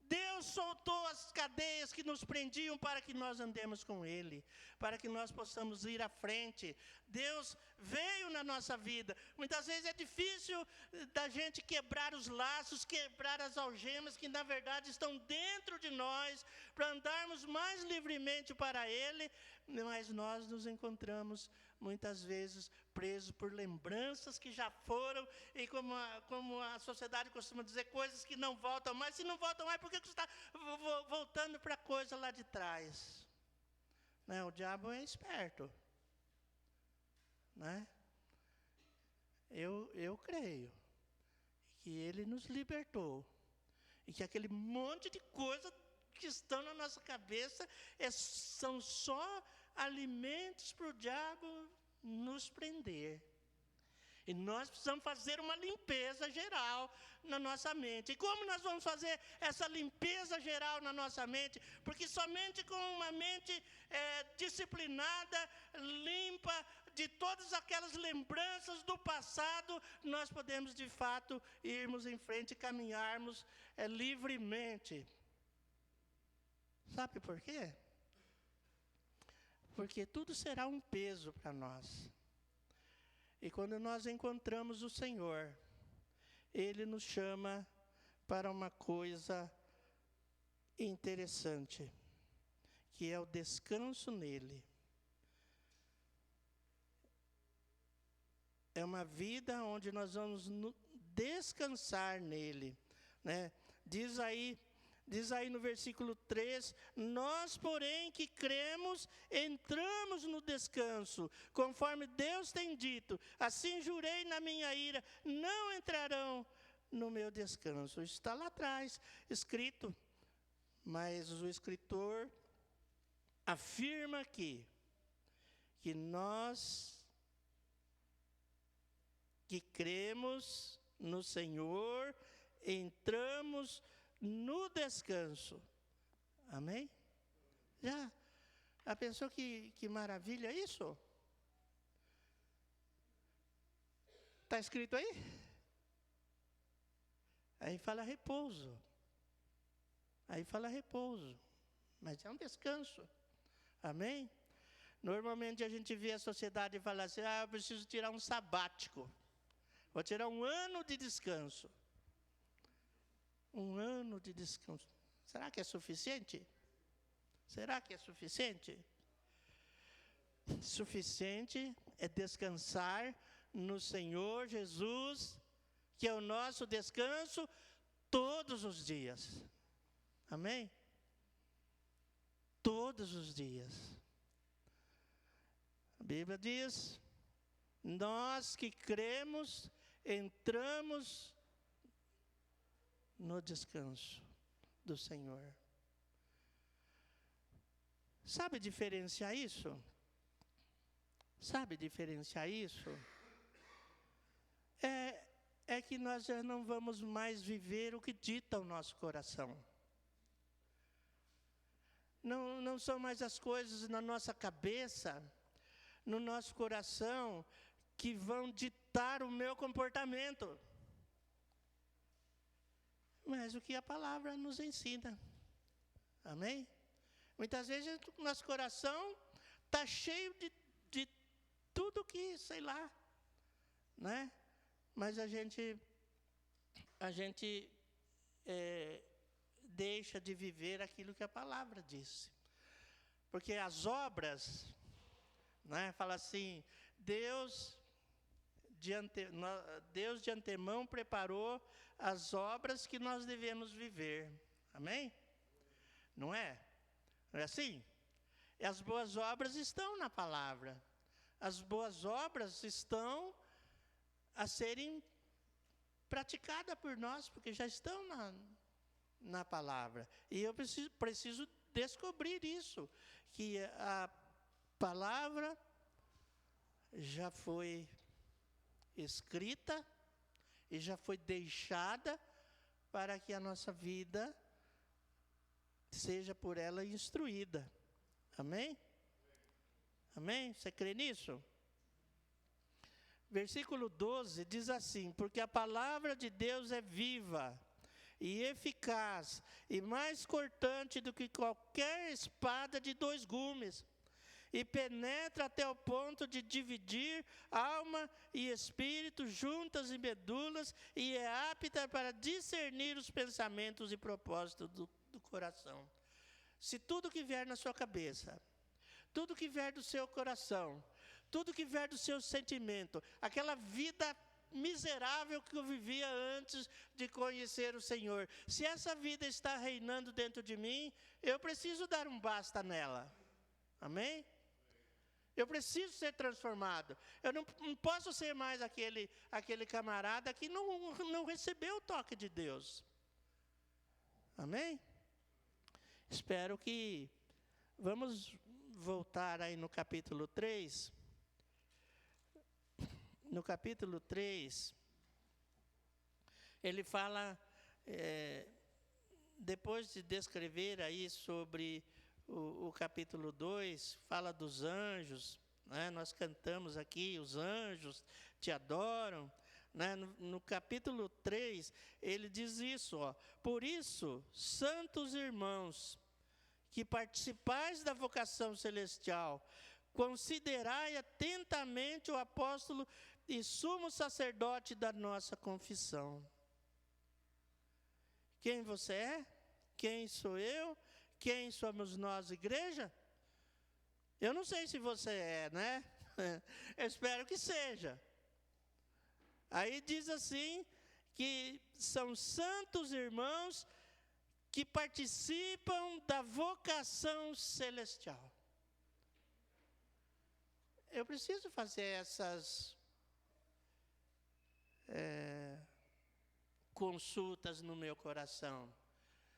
Deus soltou as cadeias que nos prendiam para que nós andemos com Ele, para que nós possamos ir à frente. Deus veio na nossa vida. Muitas vezes é difícil da gente quebrar os laços, quebrar as algemas que na verdade estão dentro de nós, para andarmos mais livremente para Ele, mas nós nos encontramos muitas vezes presos por lembranças que já foram, e como a sociedade costuma dizer, coisas que não voltam mais. Se não voltam mais, por que você está voltando para a coisa lá de trás? Né? O diabo é esperto, né? Eu creio que ele nos libertou, e que aquele monte de coisa que estão na nossa cabeça são só alimentos para o diabo nos prender. E nós precisamos fazer uma limpeza geral na nossa mente. E como nós vamos fazer essa limpeza geral na nossa mente? Porque somente com uma mente disciplinada, limpa de todas aquelas lembranças do passado, nós podemos de fato irmos em frente e caminharmos livremente. Sabe por quê? Porque tudo será um peso para nós. E quando nós encontramos o Senhor, Ele nos chama para uma coisa interessante, que é o descanso nele. É uma vida onde nós vamos descansar nele, né? Diz aí no versículo 3, nós, porém, que cremos, entramos no descanso, conforme Deus tem dito, assim jurei na minha ira, não entrarão no meu descanso. Está lá atrás, escrito, mas o escritor afirma aqui, que nós que cremos no Senhor, entramos no descanso. Amém? Já pensou que maravilha isso? Está escrito aí? Aí fala repouso. Aí fala repouso. Mas é um descanso. Amém? Normalmente a gente vê a sociedade falar assim, eu preciso tirar um sabático. Vou tirar um ano de descanso. Um ano de descanso. Será que é suficiente? Será que é suficiente? Suficiente é descansar no Senhor Jesus, que é o nosso descanso todos os dias. Amém? Todos os dias. A Bíblia diz, nós que cremos, entramos no descanso do Senhor. Sabe diferenciar isso? Sabe diferenciar isso? É que nós já não vamos mais viver o que dita o nosso coração. Não são mais as coisas na nossa cabeça, no nosso coração, que vão ditar o meu comportamento. Mas o que a palavra nos ensina. Amém? Muitas vezes o nosso coração está cheio de tudo que, sei lá, né? Mas a gente deixa de viver aquilo que a palavra disse. Porque as obras, né, fala assim, Deus de antemão preparou as obras que nós devemos viver. Amém? Não é? Não é assim? E as boas obras estão na palavra. As boas obras estão a serem praticadas por nós, porque já estão na palavra. E eu preciso descobrir isso, que a palavra já foi escrita e já foi deixada para que a nossa vida seja por ela instruída. Amém? Amém? Você crê nisso? Versículo 12 diz assim, porque a palavra de Deus é viva e eficaz e mais cortante do que qualquer espada de 2 gumes, e penetra até o ponto de dividir alma e espírito, juntas e medulas, e é apta para discernir os pensamentos e propósitos do coração. Se tudo que vier na sua cabeça, tudo que vier do seu coração, tudo que vier do seu sentimento, aquela vida miserável que eu vivia antes de conhecer o Senhor, se essa vida está reinando dentro de mim, eu preciso dar um basta nela. Amém? Eu preciso ser transformado. Eu não posso ser mais aquele camarada que não recebeu o toque de Deus. Amém? Espero que... Vamos voltar aí no capítulo 3. No capítulo 3, ele fala, depois de descrever aí sobre o capítulo 2, fala dos anjos, né? Nós cantamos aqui, os anjos te adoram. Né? No capítulo 3, ele diz isso, ó. Por isso, santos irmãos, que participais da vocação celestial, considerai atentamente o apóstolo e sumo sacerdote da nossa confissão. Quem você é? Quem sou eu? Quem somos nós, igreja? Eu não sei se você é, né? Eu espero que seja. Aí diz assim, que são santos irmãos que participam da vocação celestial. Eu preciso fazer essas consultas no meu coração.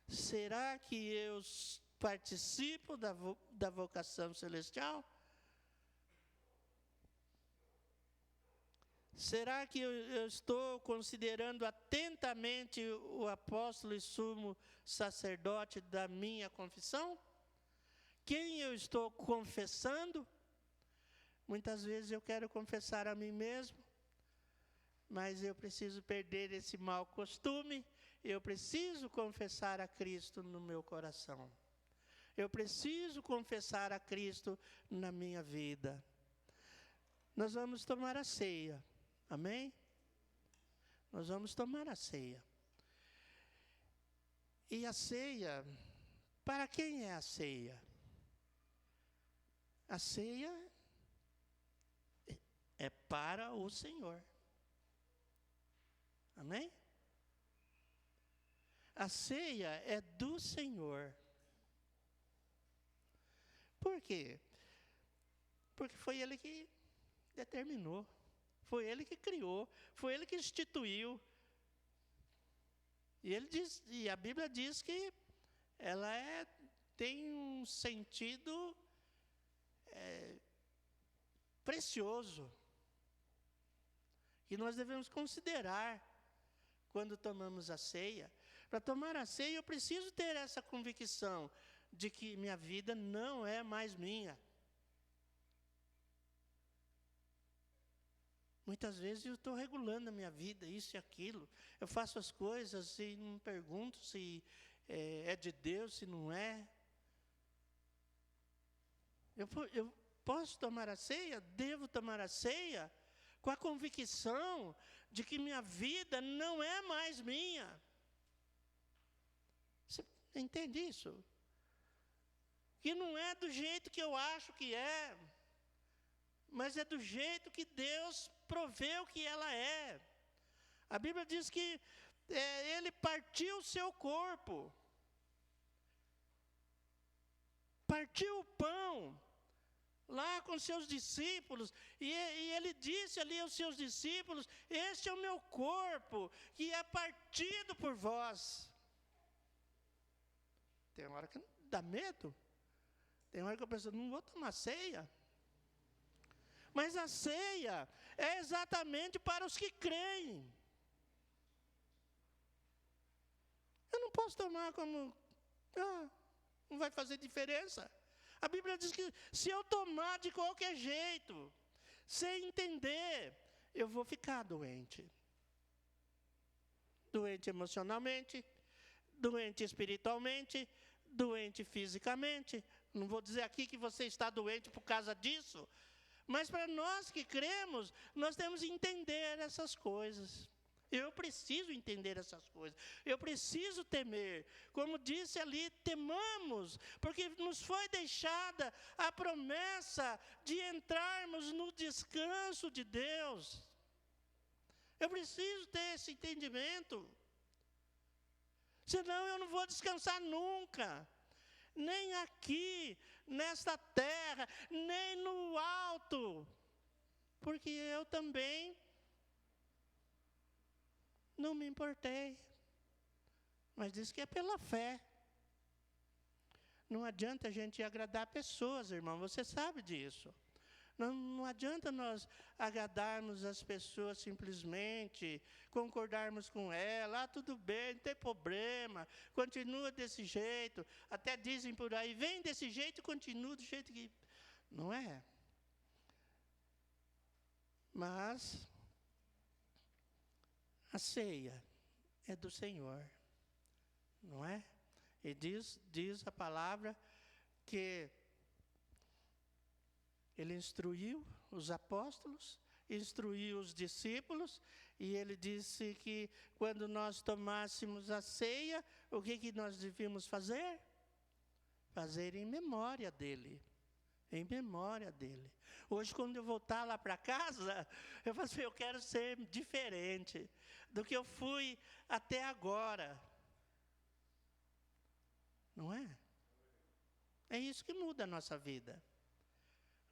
Será que eu participo da vocação celestial? Será que eu estou considerando atentamente o apóstolo e sumo sacerdote da minha confissão? Quem eu estou confessando? Muitas vezes eu quero confessar a mim mesmo, mas eu preciso perder esse mau costume, eu preciso confessar a Cristo no meu coração. Eu preciso confessar a Cristo na minha vida. Nós vamos tomar a ceia. Amém? Nós vamos tomar a ceia. E a ceia, para quem é a ceia? A ceia é para o Senhor. Amém? A ceia é do Senhor. Por quê? Porque foi Ele que determinou. Foi Ele que criou, foi Ele que instituiu. E a Bíblia diz que ela tem um sentido precioso, que nós devemos considerar quando tomamos a ceia. Para tomar a ceia, eu preciso ter essa convicção de que minha vida não é mais minha. Muitas vezes eu estou regulando a minha vida, isso e aquilo. Eu faço as coisas e não pergunto se é de Deus, se não é. Eu posso tomar a ceia, devo tomar a ceia, com a convicção de que minha vida não é mais minha. Você entende isso? Que não é do jeito que eu acho que é, mas é do jeito que Deus proveu que ela é. A Bíblia diz que Ele partiu o seu corpo, partiu o pão, lá com seus discípulos, e Ele disse ali aos seus discípulos: este é o meu corpo, que é partido por vós. Tem hora que dá medo, tem hora que eu penso, não vou tomar ceia. Mas a ceia é exatamente para os que creem. Eu não posso tomar como, não vai fazer diferença. A Bíblia diz que se eu tomar de qualquer jeito, sem entender, eu vou ficar doente. Doente emocionalmente, doente espiritualmente, doente fisicamente. Não vou dizer aqui que você está doente por causa disso, mas para nós que cremos, nós temos que entender essas coisas. Eu preciso entender essas coisas. Eu preciso temer. Como disse ali, temamos, porque nos foi deixada a promessa de entrarmos no descanso de Deus. Eu preciso ter esse entendimento. Senão eu não vou descansar nunca. Nem aqui, nesta terra, nem no alto. Porque eu também não me importei. Mas diz que é pela fé. Não adianta a gente agradar pessoas, irmão, você sabe disso. Não adianta nós agradarmos as pessoas simplesmente, concordarmos com ela, tudo bem, não tem problema, continua desse jeito. Até dizem por aí, vem desse jeito e continua do jeito que... Não é. Mas a ceia é do Senhor, não é? E diz a palavra que Ele instruiu os apóstolos, instruiu os discípulos, e Ele disse que quando nós tomássemos a ceia, o que nós devíamos fazer? Fazer em memória dEle. Em memória dEle. Hoje, quando eu voltar lá para casa, eu falo assim, eu quero ser diferente do que eu fui até agora. Não é? É isso que muda a nossa vida.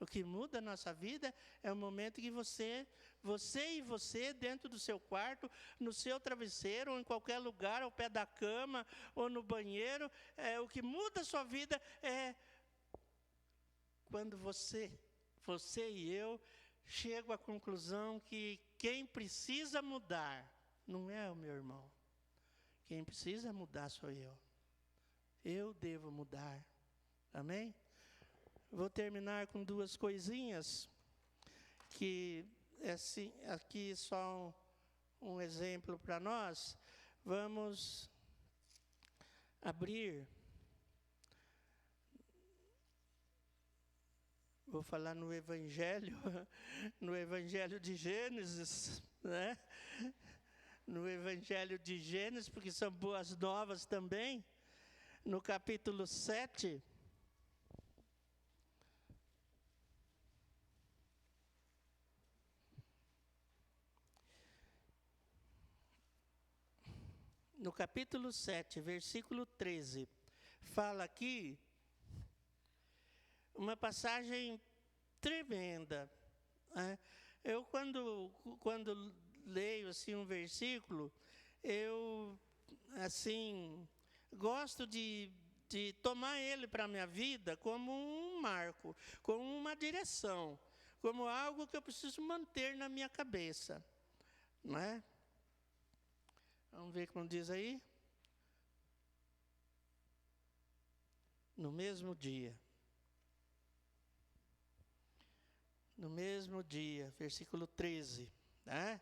O que muda a nossa vida é o momento que você e você, dentro do seu quarto, no seu travesseiro, ou em qualquer lugar, ao pé da cama, ou no banheiro, o que muda a sua vida é quando você e eu chego à conclusão que quem precisa mudar não é o meu irmão. Quem precisa mudar sou eu. Eu devo mudar. Amém? Vou terminar com duas coisinhas, que assim, aqui só um exemplo para nós. Vamos abrir. Vou falar no Evangelho de Gênesis, né? No Evangelho de Gênesis, porque são boas novas também. No capítulo 7. No capítulo 7, versículo 13, fala aqui uma passagem tremenda. Né? Eu, quando leio assim, um versículo, eu assim, gosto de tomar ele para a minha vida como um marco, como uma direção, como algo que eu preciso manter na minha cabeça. Não é? Vamos ver como diz aí. No mesmo dia, versículo 13, né?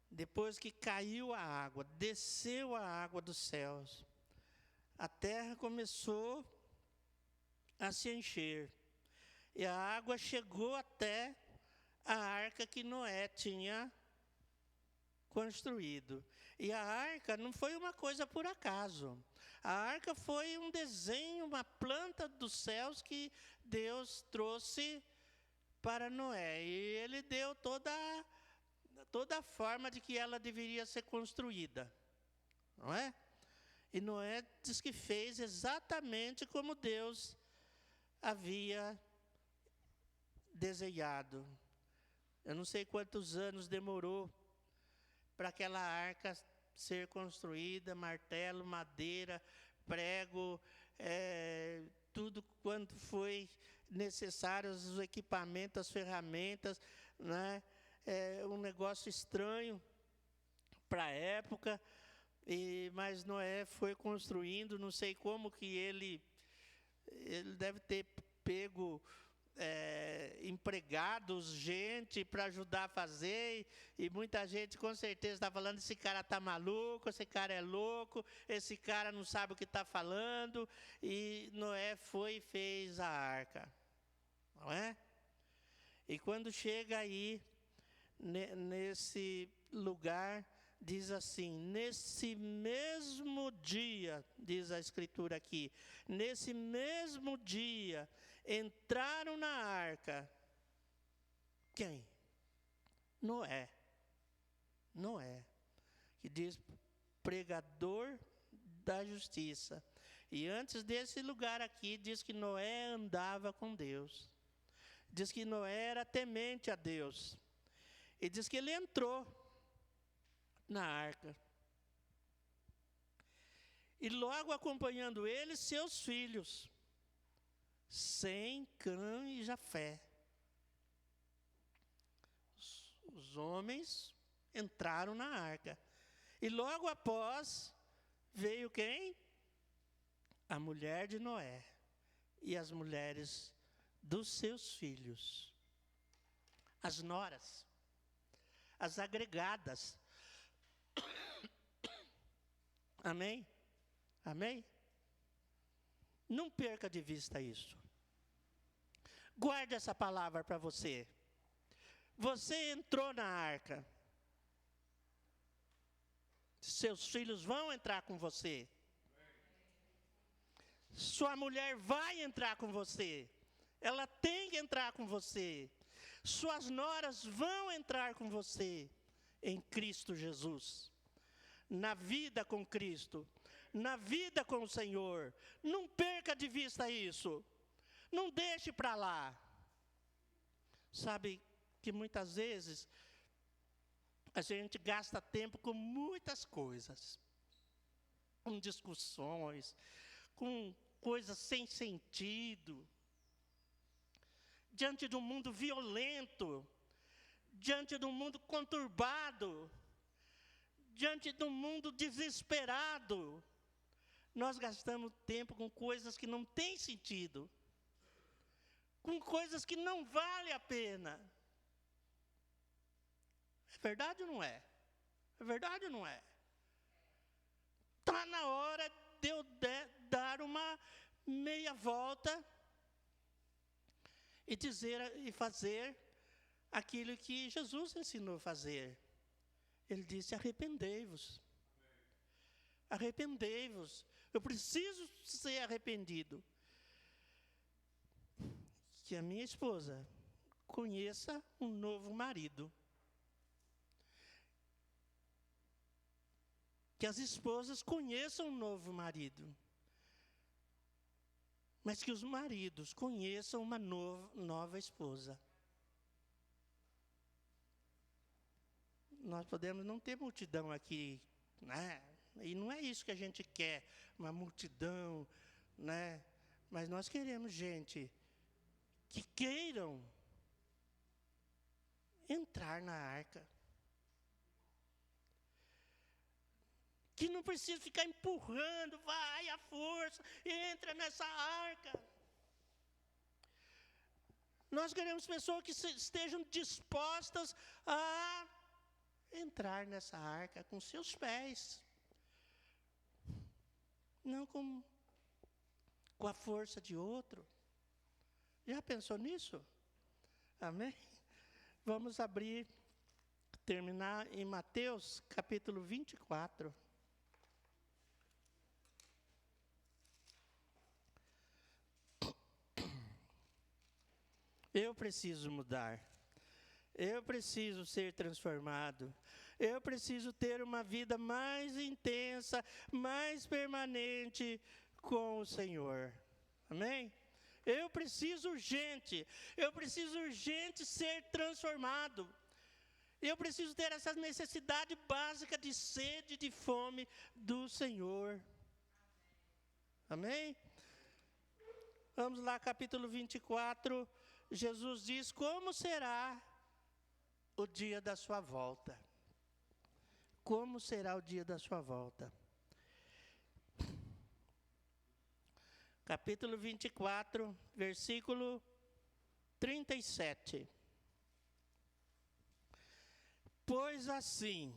Depois que caiu a água, desceu a água dos céus, a terra começou a se encher, e a água chegou até a arca que Noé tinha construído. E a arca não foi uma coisa por acaso. A arca foi um desenho, uma planta dos céus que Deus trouxe para Noé. E Ele deu toda a forma de que ela deveria ser construída. Não é? E Noé diz que fez exatamente como Deus havia desenhado. Eu não sei quantos anos demorou para aquela arca ser construída, martelo, madeira, prego, tudo quanto foi necessário, os equipamentos, as ferramentas, né? Um negócio estranho para a época, mas Noé foi construindo, não sei como que ele deve ter pego empregados, gente para ajudar a fazer, e muita gente com certeza está falando, esse cara está maluco, esse cara é louco, esse cara não sabe o que está falando, e Noé foi e fez a arca, não é? E quando chega aí, nesse lugar, diz assim, nesse mesmo dia, diz a Escritura aqui, nesse mesmo dia, entraram na arca. Quem? Noé. Noé, que diz pregador da justiça. E antes desse lugar aqui, diz que Noé andava com Deus. Diz que Noé era temente a Deus. E diz que ele entrou na arca. E logo acompanhando ele, seus filhos, Sem, Cã e Jafé. Os homens entraram na arca. E logo após, veio quem? A mulher de Noé e as mulheres dos seus filhos. as noras, as agregadas. Amém? Amém? Não perca de vista isso. Guarde essa palavra para você. Você entrou na arca. Seus filhos vão entrar com você. Sua mulher vai entrar com você. Ela tem que entrar com você. Suas noras vão entrar com você em Cristo Jesus. Na vida com Cristo, na vida com o Senhor. Não perca de vista isso. Não deixe para lá. Sabe que muitas vezes a gente gasta tempo com muitas coisas. Com discussões, com coisas sem sentido. Diante de um mundo violento, diante de um mundo conturbado, diante de um mundo desesperado, nós gastamos tempo com coisas que não têm sentido, com coisas que não valem a pena. É verdade ou não é? É verdade ou não é? Está na hora de eu dar uma meia volta e dizer e fazer aquilo que Jesus ensinou a fazer. Ele disse: arrependei-vos. Arrependei-vos. Eu preciso ser arrependido. Que a minha esposa conheça um novo marido. Que as esposas conheçam um novo marido. Mas que os maridos conheçam uma nova esposa. Nós podemos não ter multidão aqui, né? E não é isso que a gente quer, uma multidão, né? Mas nós queremos gente que queiram entrar na arca. Que não precisa ficar empurrando, vai à força, entra nessa arca. Nós queremos pessoas que estejam dispostas a entrar nessa arca com seus pés. Não com a força de outro. Já pensou nisso? Amém? Vamos terminar em Mateus capítulo 24. Eu preciso mudar. Eu preciso ser transformado. Eu preciso ter uma vida mais intensa, mais permanente com o Senhor. Amém? Eu preciso urgente ser transformado. Eu preciso ter essa necessidade básica de sede, de fome do Senhor. Amém? Vamos lá, capítulo 24. Jesus diz: como será o dia da sua volta? Como será o dia da sua volta? Capítulo 24, versículo 37. Pois assim,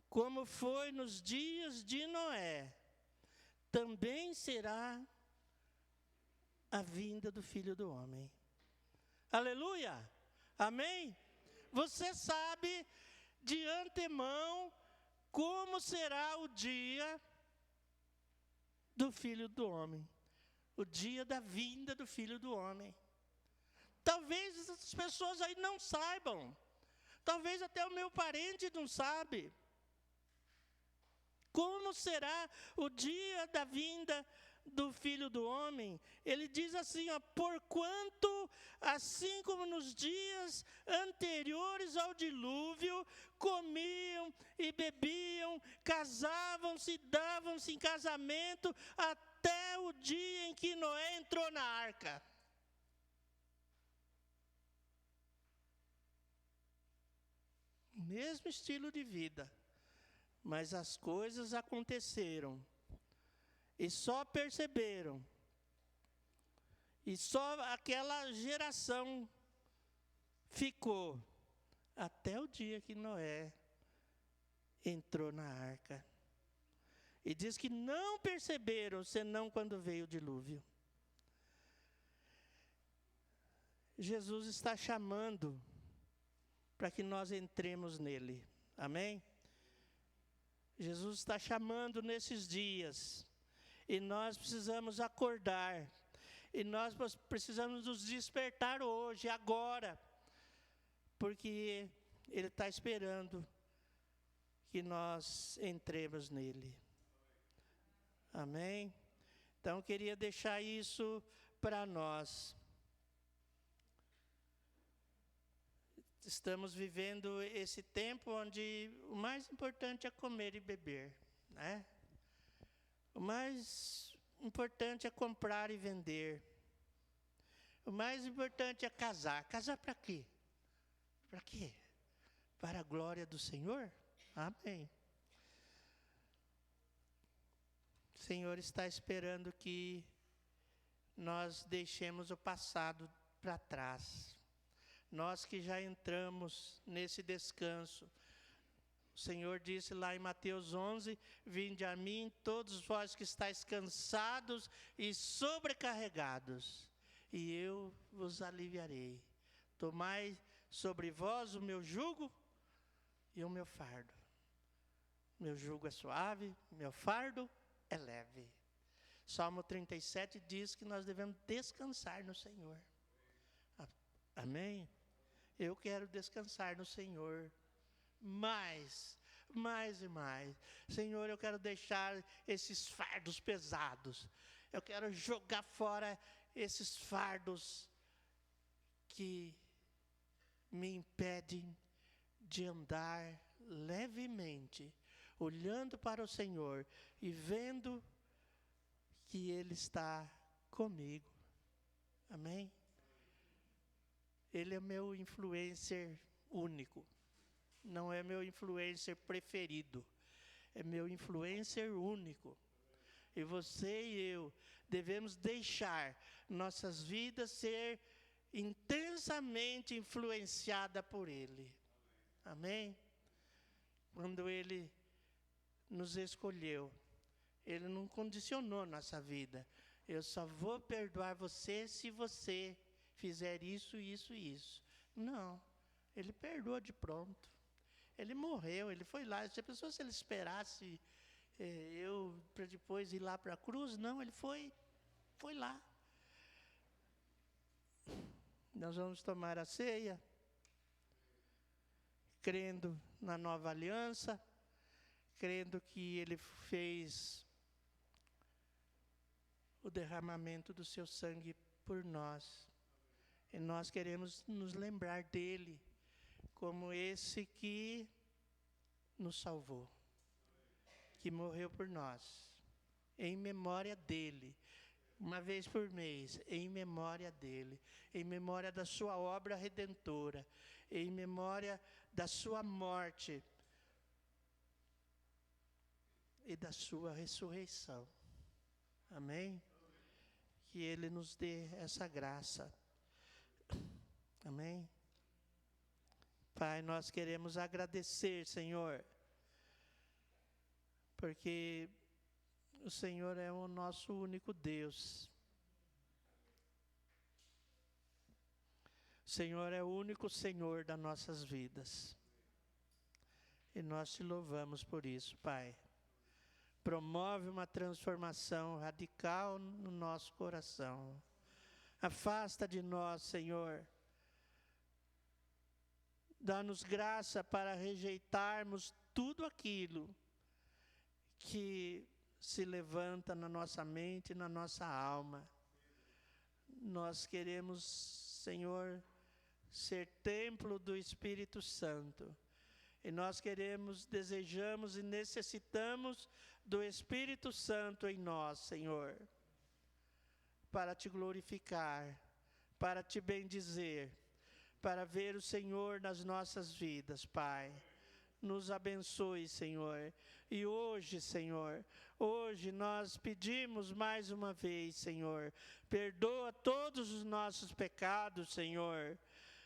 como foi nos dias de Noé, também será a vinda do Filho do Homem. Aleluia! Amém? Você sabe de antemão como será o dia do Filho do Homem. O dia da vinda do Filho do Homem. Talvez essas pessoas aí não saibam. Talvez até o meu parente não sabe. Como será o dia da vinda do Filho do Homem? Ele diz assim, porquanto, assim como nos dias anteriores ao dilúvio, comiam e bebiam, casavam-se, davam-se em casamento, até o dia em que Noé entrou na arca. Mesmo estilo de vida, mas as coisas aconteceram. E só perceberam. E só aquela geração ficou até o dia que Noé entrou na arca. E diz que não perceberam, senão quando veio o dilúvio. Jesus está chamando para que nós entremos nele. Amém? Jesus está chamando nesses dias. E nós precisamos acordar. E nós precisamos nos despertar hoje, agora. Porque Ele está esperando que nós entremos nele. Amém? Então, eu queria deixar isso para nós. Estamos vivendo esse tempo onde o mais importante é comer e beber, né? O mais importante é comprar e vender. O mais importante é casar. Casar para quê? Para quê? Para a glória do Senhor? Amém. O Senhor está esperando que nós deixemos o passado para trás. Nós que já entramos nesse descanso. O Senhor disse lá em Mateus 11, vinde a mim todos vós que estáis cansados e sobrecarregados, e eu vos aliviarei. Tomai sobre vós o meu jugo e o meu fardo. Meu jugo é suave, meu fardo é leve. Salmo 37 diz que nós devemos descansar no Senhor. Amém? Eu quero descansar no Senhor. Mais e mais. Senhor, eu quero deixar esses fardos pesados. Eu quero jogar fora esses fardos que me impedem de andar levemente, olhando para o Senhor e vendo que Ele está comigo. Amém? Ele é meu influencer único. Não é meu influencer preferido. É meu influencer único. E você e eu devemos deixar nossas vidas ser intensamente influenciada por Ele. Amém? Quando Ele nos escolheu, Ele não condicionou nossa vida. Eu só vou perdoar você se você fizer isso, isso e isso. Não. Ele perdoa de pronto. Ele morreu, Ele foi lá. Se a pessoa, se Ele esperasse eu para depois ir lá para a cruz, não, Ele foi lá. Nós vamos tomar a ceia, crendo na nova aliança, crendo que Ele fez o derramamento do seu sangue por nós. E nós queremos nos lembrar dele como esse que nos salvou, que morreu por nós, em memória dele, uma vez por mês, em memória dele, em memória da sua obra redentora, em memória da sua morte e da sua ressurreição. Amém? Que Ele nos dê essa graça. Amém? Pai, nós queremos agradecer, Senhor, porque o Senhor é o nosso único Deus. O Senhor é o único Senhor das nossas vidas. E nós te louvamos por isso, Pai. Promove uma transformação radical no nosso coração. Afasta de nós, Senhor. Dá-nos graça para rejeitarmos tudo aquilo que se levanta na nossa mente e na nossa alma. Nós queremos, Senhor, ser templo do Espírito Santo. E nós queremos, desejamos e necessitamos do Espírito Santo em nós, Senhor, para te glorificar, para te bendizer, para ver o Senhor nas nossas vidas, Pai. Nos abençoe, Senhor. E hoje, Senhor, hoje nós pedimos mais uma vez, Senhor, perdoa todos os nossos pecados, Senhor.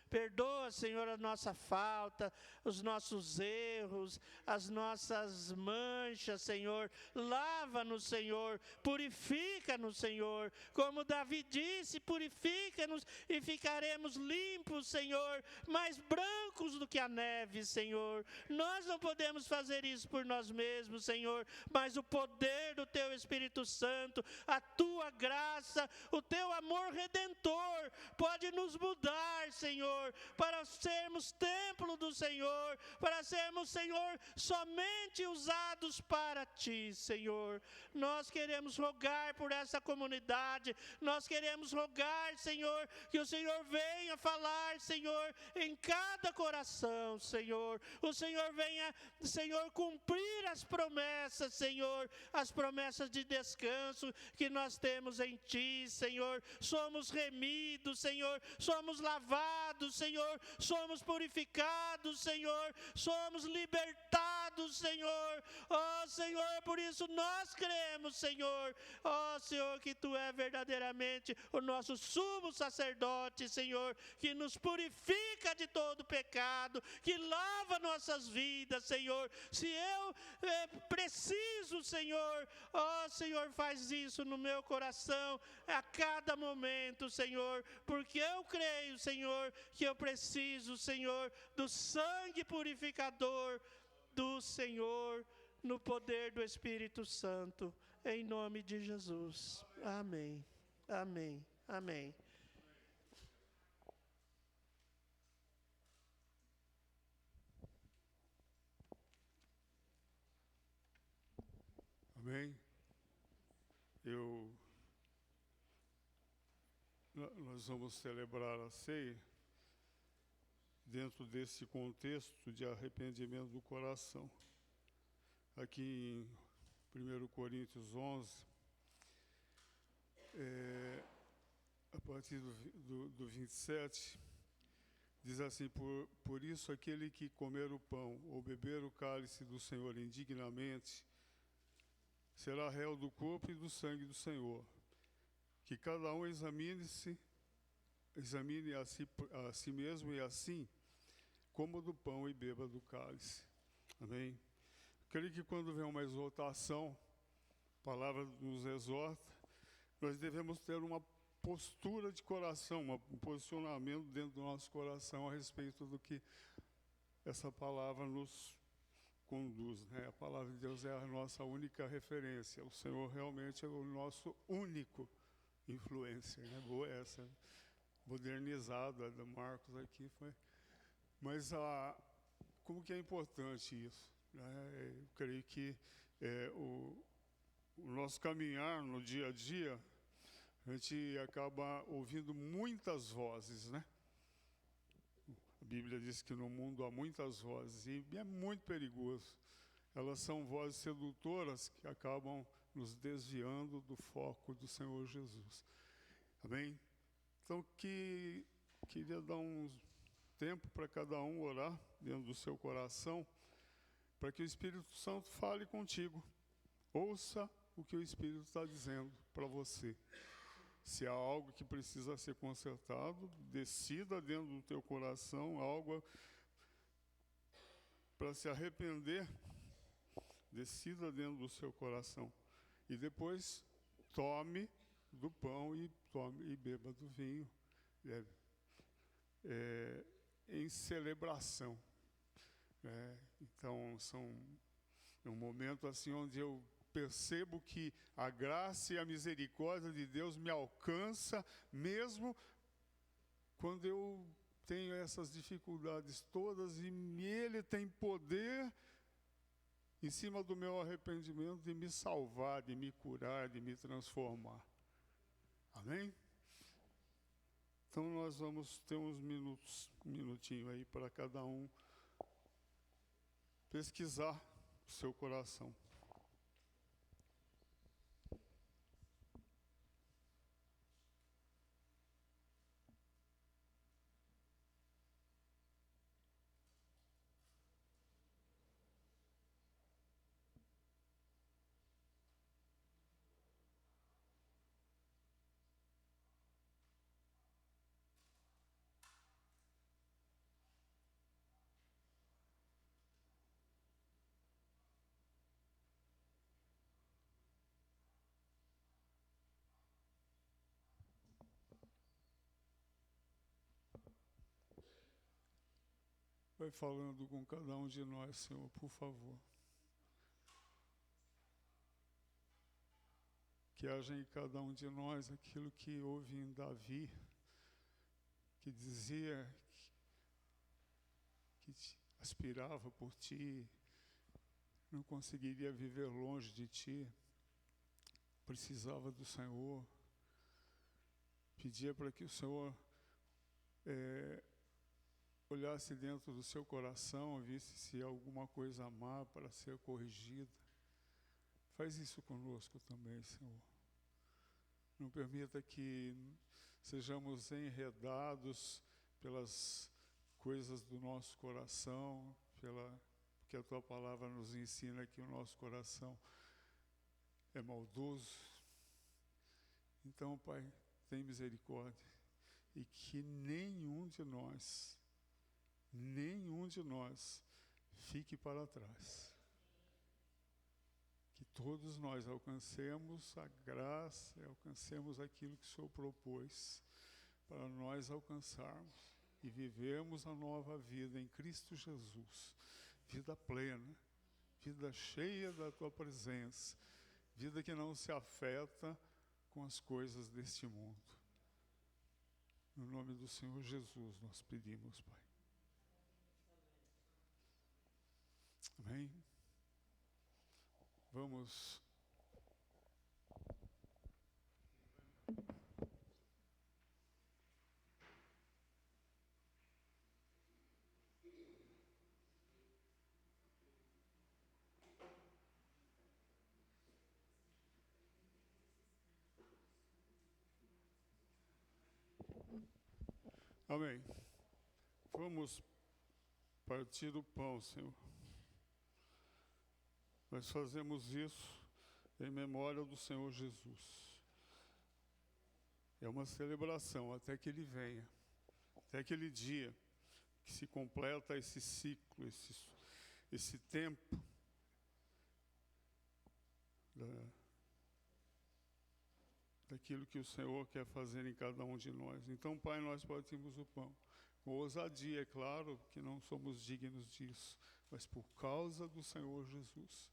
Perdoa, Senhor, a nossa falta, os nossos erros, as nossas manchas, Senhor. Lava-nos, Senhor. Purifica-nos, Senhor. Como Davi disse, purifica-nos e ficaremos limpos, Senhor, mais brancos do que a neve, Senhor. Nós não podemos fazer isso por nós mesmos, Senhor, mas o poder do Teu Espírito Santo, a Tua graça, o Teu amor redentor pode nos mudar, Senhor, para sermos templo do Senhor, para sermos, Senhor, somente usados para Ti, Senhor. Nós queremos rogar por essa comunidade, nós queremos rogar, Senhor, que o Senhor venha falar, Senhor, em cada coração, Senhor. O Senhor venha, Senhor, cumprir as promessas, Senhor, as promessas de descanso que nós temos em Ti, Senhor. Somos remidos, Senhor, somos lavados, Senhor, somos purificados, Senhor, somos libertados, Senhor. Ó, Senhor, por isso nós cremos, Senhor, ó, Senhor, que Tu é verdadeiramente o nosso sumo sacerdote, Senhor, que nos purifica de todo pecado, que lava nossas vidas, Senhor. Se eu preciso, Senhor, ó, Senhor, faz isso no meu coração a cada momento, Senhor, porque eu creio, Senhor, que eu preciso, Senhor, do sangue purificador do Senhor, no poder do Espírito Santo, em nome de Jesus. Amém, amém, amém. Amém? Nós vamos celebrar a ceia dentro desse contexto de arrependimento do coração. Aqui em 1 Coríntios 11, a partir do 27, diz assim: por isso aquele que comer o pão ou beber o cálice do Senhor indignamente será réu do corpo e do sangue do Senhor. Que cada um examine a si mesmo, e assim coma do pão e beba do cálice. Amém? Creio que quando vem uma exortação, a palavra nos exorta, nós devemos ter uma postura de coração, um posicionamento dentro do nosso coração a respeito do que essa palavra nos conduz, né? A palavra de Deus é a nossa única referência. O Senhor realmente é o nosso único influencer, né? Boa essa, modernizada da Marcos aqui foi. Mas como que é importante isso, né? Eu creio que o nosso caminhar no dia a dia, a gente acaba ouvindo muitas vozes, né? A Bíblia diz que no mundo há muitas vozes, e é muito perigoso. Elas são vozes sedutoras que acabam nos desviando do foco do Senhor Jesus. Amém? Então, queria dar um tempo para cada um orar dentro do seu coração, para que o Espírito Santo fale contigo. Ouça o que o Espírito está dizendo para você. Se há algo que precisa ser consertado, decida dentro do teu coração algo para se arrepender, decida dentro do seu coração. E depois tome do pão e beba do vinho, em celebração. Então, é um momento assim onde eu percebo que a graça e a misericórdia de Deus me alcança, mesmo quando eu tenho essas dificuldades todas, e Ele tem poder em cima do meu arrependimento de me salvar, de me curar, de me transformar. Amém? Então nós vamos ter um minutinho aí para cada um pesquisar o seu coração. Vai falando com cada um de nós, Senhor, por favor. Que haja em cada um de nós aquilo que houve em Davi, que dizia que aspirava por ti, não conseguiria viver longe de ti, precisava do Senhor, pedia para que o Senhor olhasse dentro do seu coração, visse se há alguma coisa má para ser corrigida. Faz isso conosco também, Senhor. Não permita que sejamos enredados pelas coisas do nosso coração, porque a Tua palavra nos ensina que o nosso coração é maldoso. Então, Pai, tem misericórdia e que nenhum de nós fique para trás. Que todos nós alcancemos a graça, alcancemos aquilo que o Senhor propôs para nós alcançarmos e vivermos a nova vida em Cristo Jesus, vida plena, vida cheia da Tua presença, vida que não se afeta com as coisas deste mundo. No nome do Senhor Jesus nós pedimos, Pai. Amém? Vamos. Amém. Vamos partir do pão, Senhor. Nós fazemos isso em memória do Senhor Jesus. É uma celebração até que Ele venha, até aquele dia que se completa esse ciclo, esse tempo daquilo que o Senhor quer fazer em cada um de nós. Então, Pai, nós partimos o pão. Com ousadia, é claro que não somos dignos disso, mas por causa do Senhor Jesus,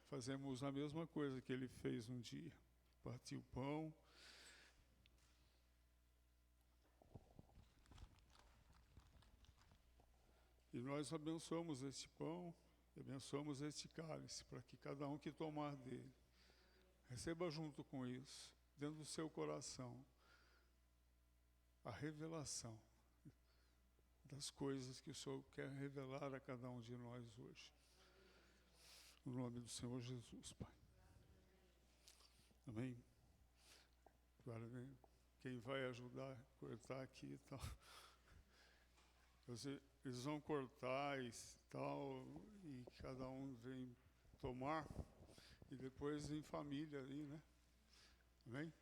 fazemos a mesma coisa que Ele fez um dia. Partiu o pão. E nós abençoamos este pão, abençoamos este cálice, para que cada um que tomar dele, receba junto com isso, dentro do seu coração, a revelação das coisas que o Senhor quer revelar a cada um de nós hoje. No nome do Senhor Jesus, Pai. Amém? Agora, quem vai ajudar a cortar aqui e tal. Eles vão cortar e tal, e cada um vem tomar, e depois em família ali, né? Amém?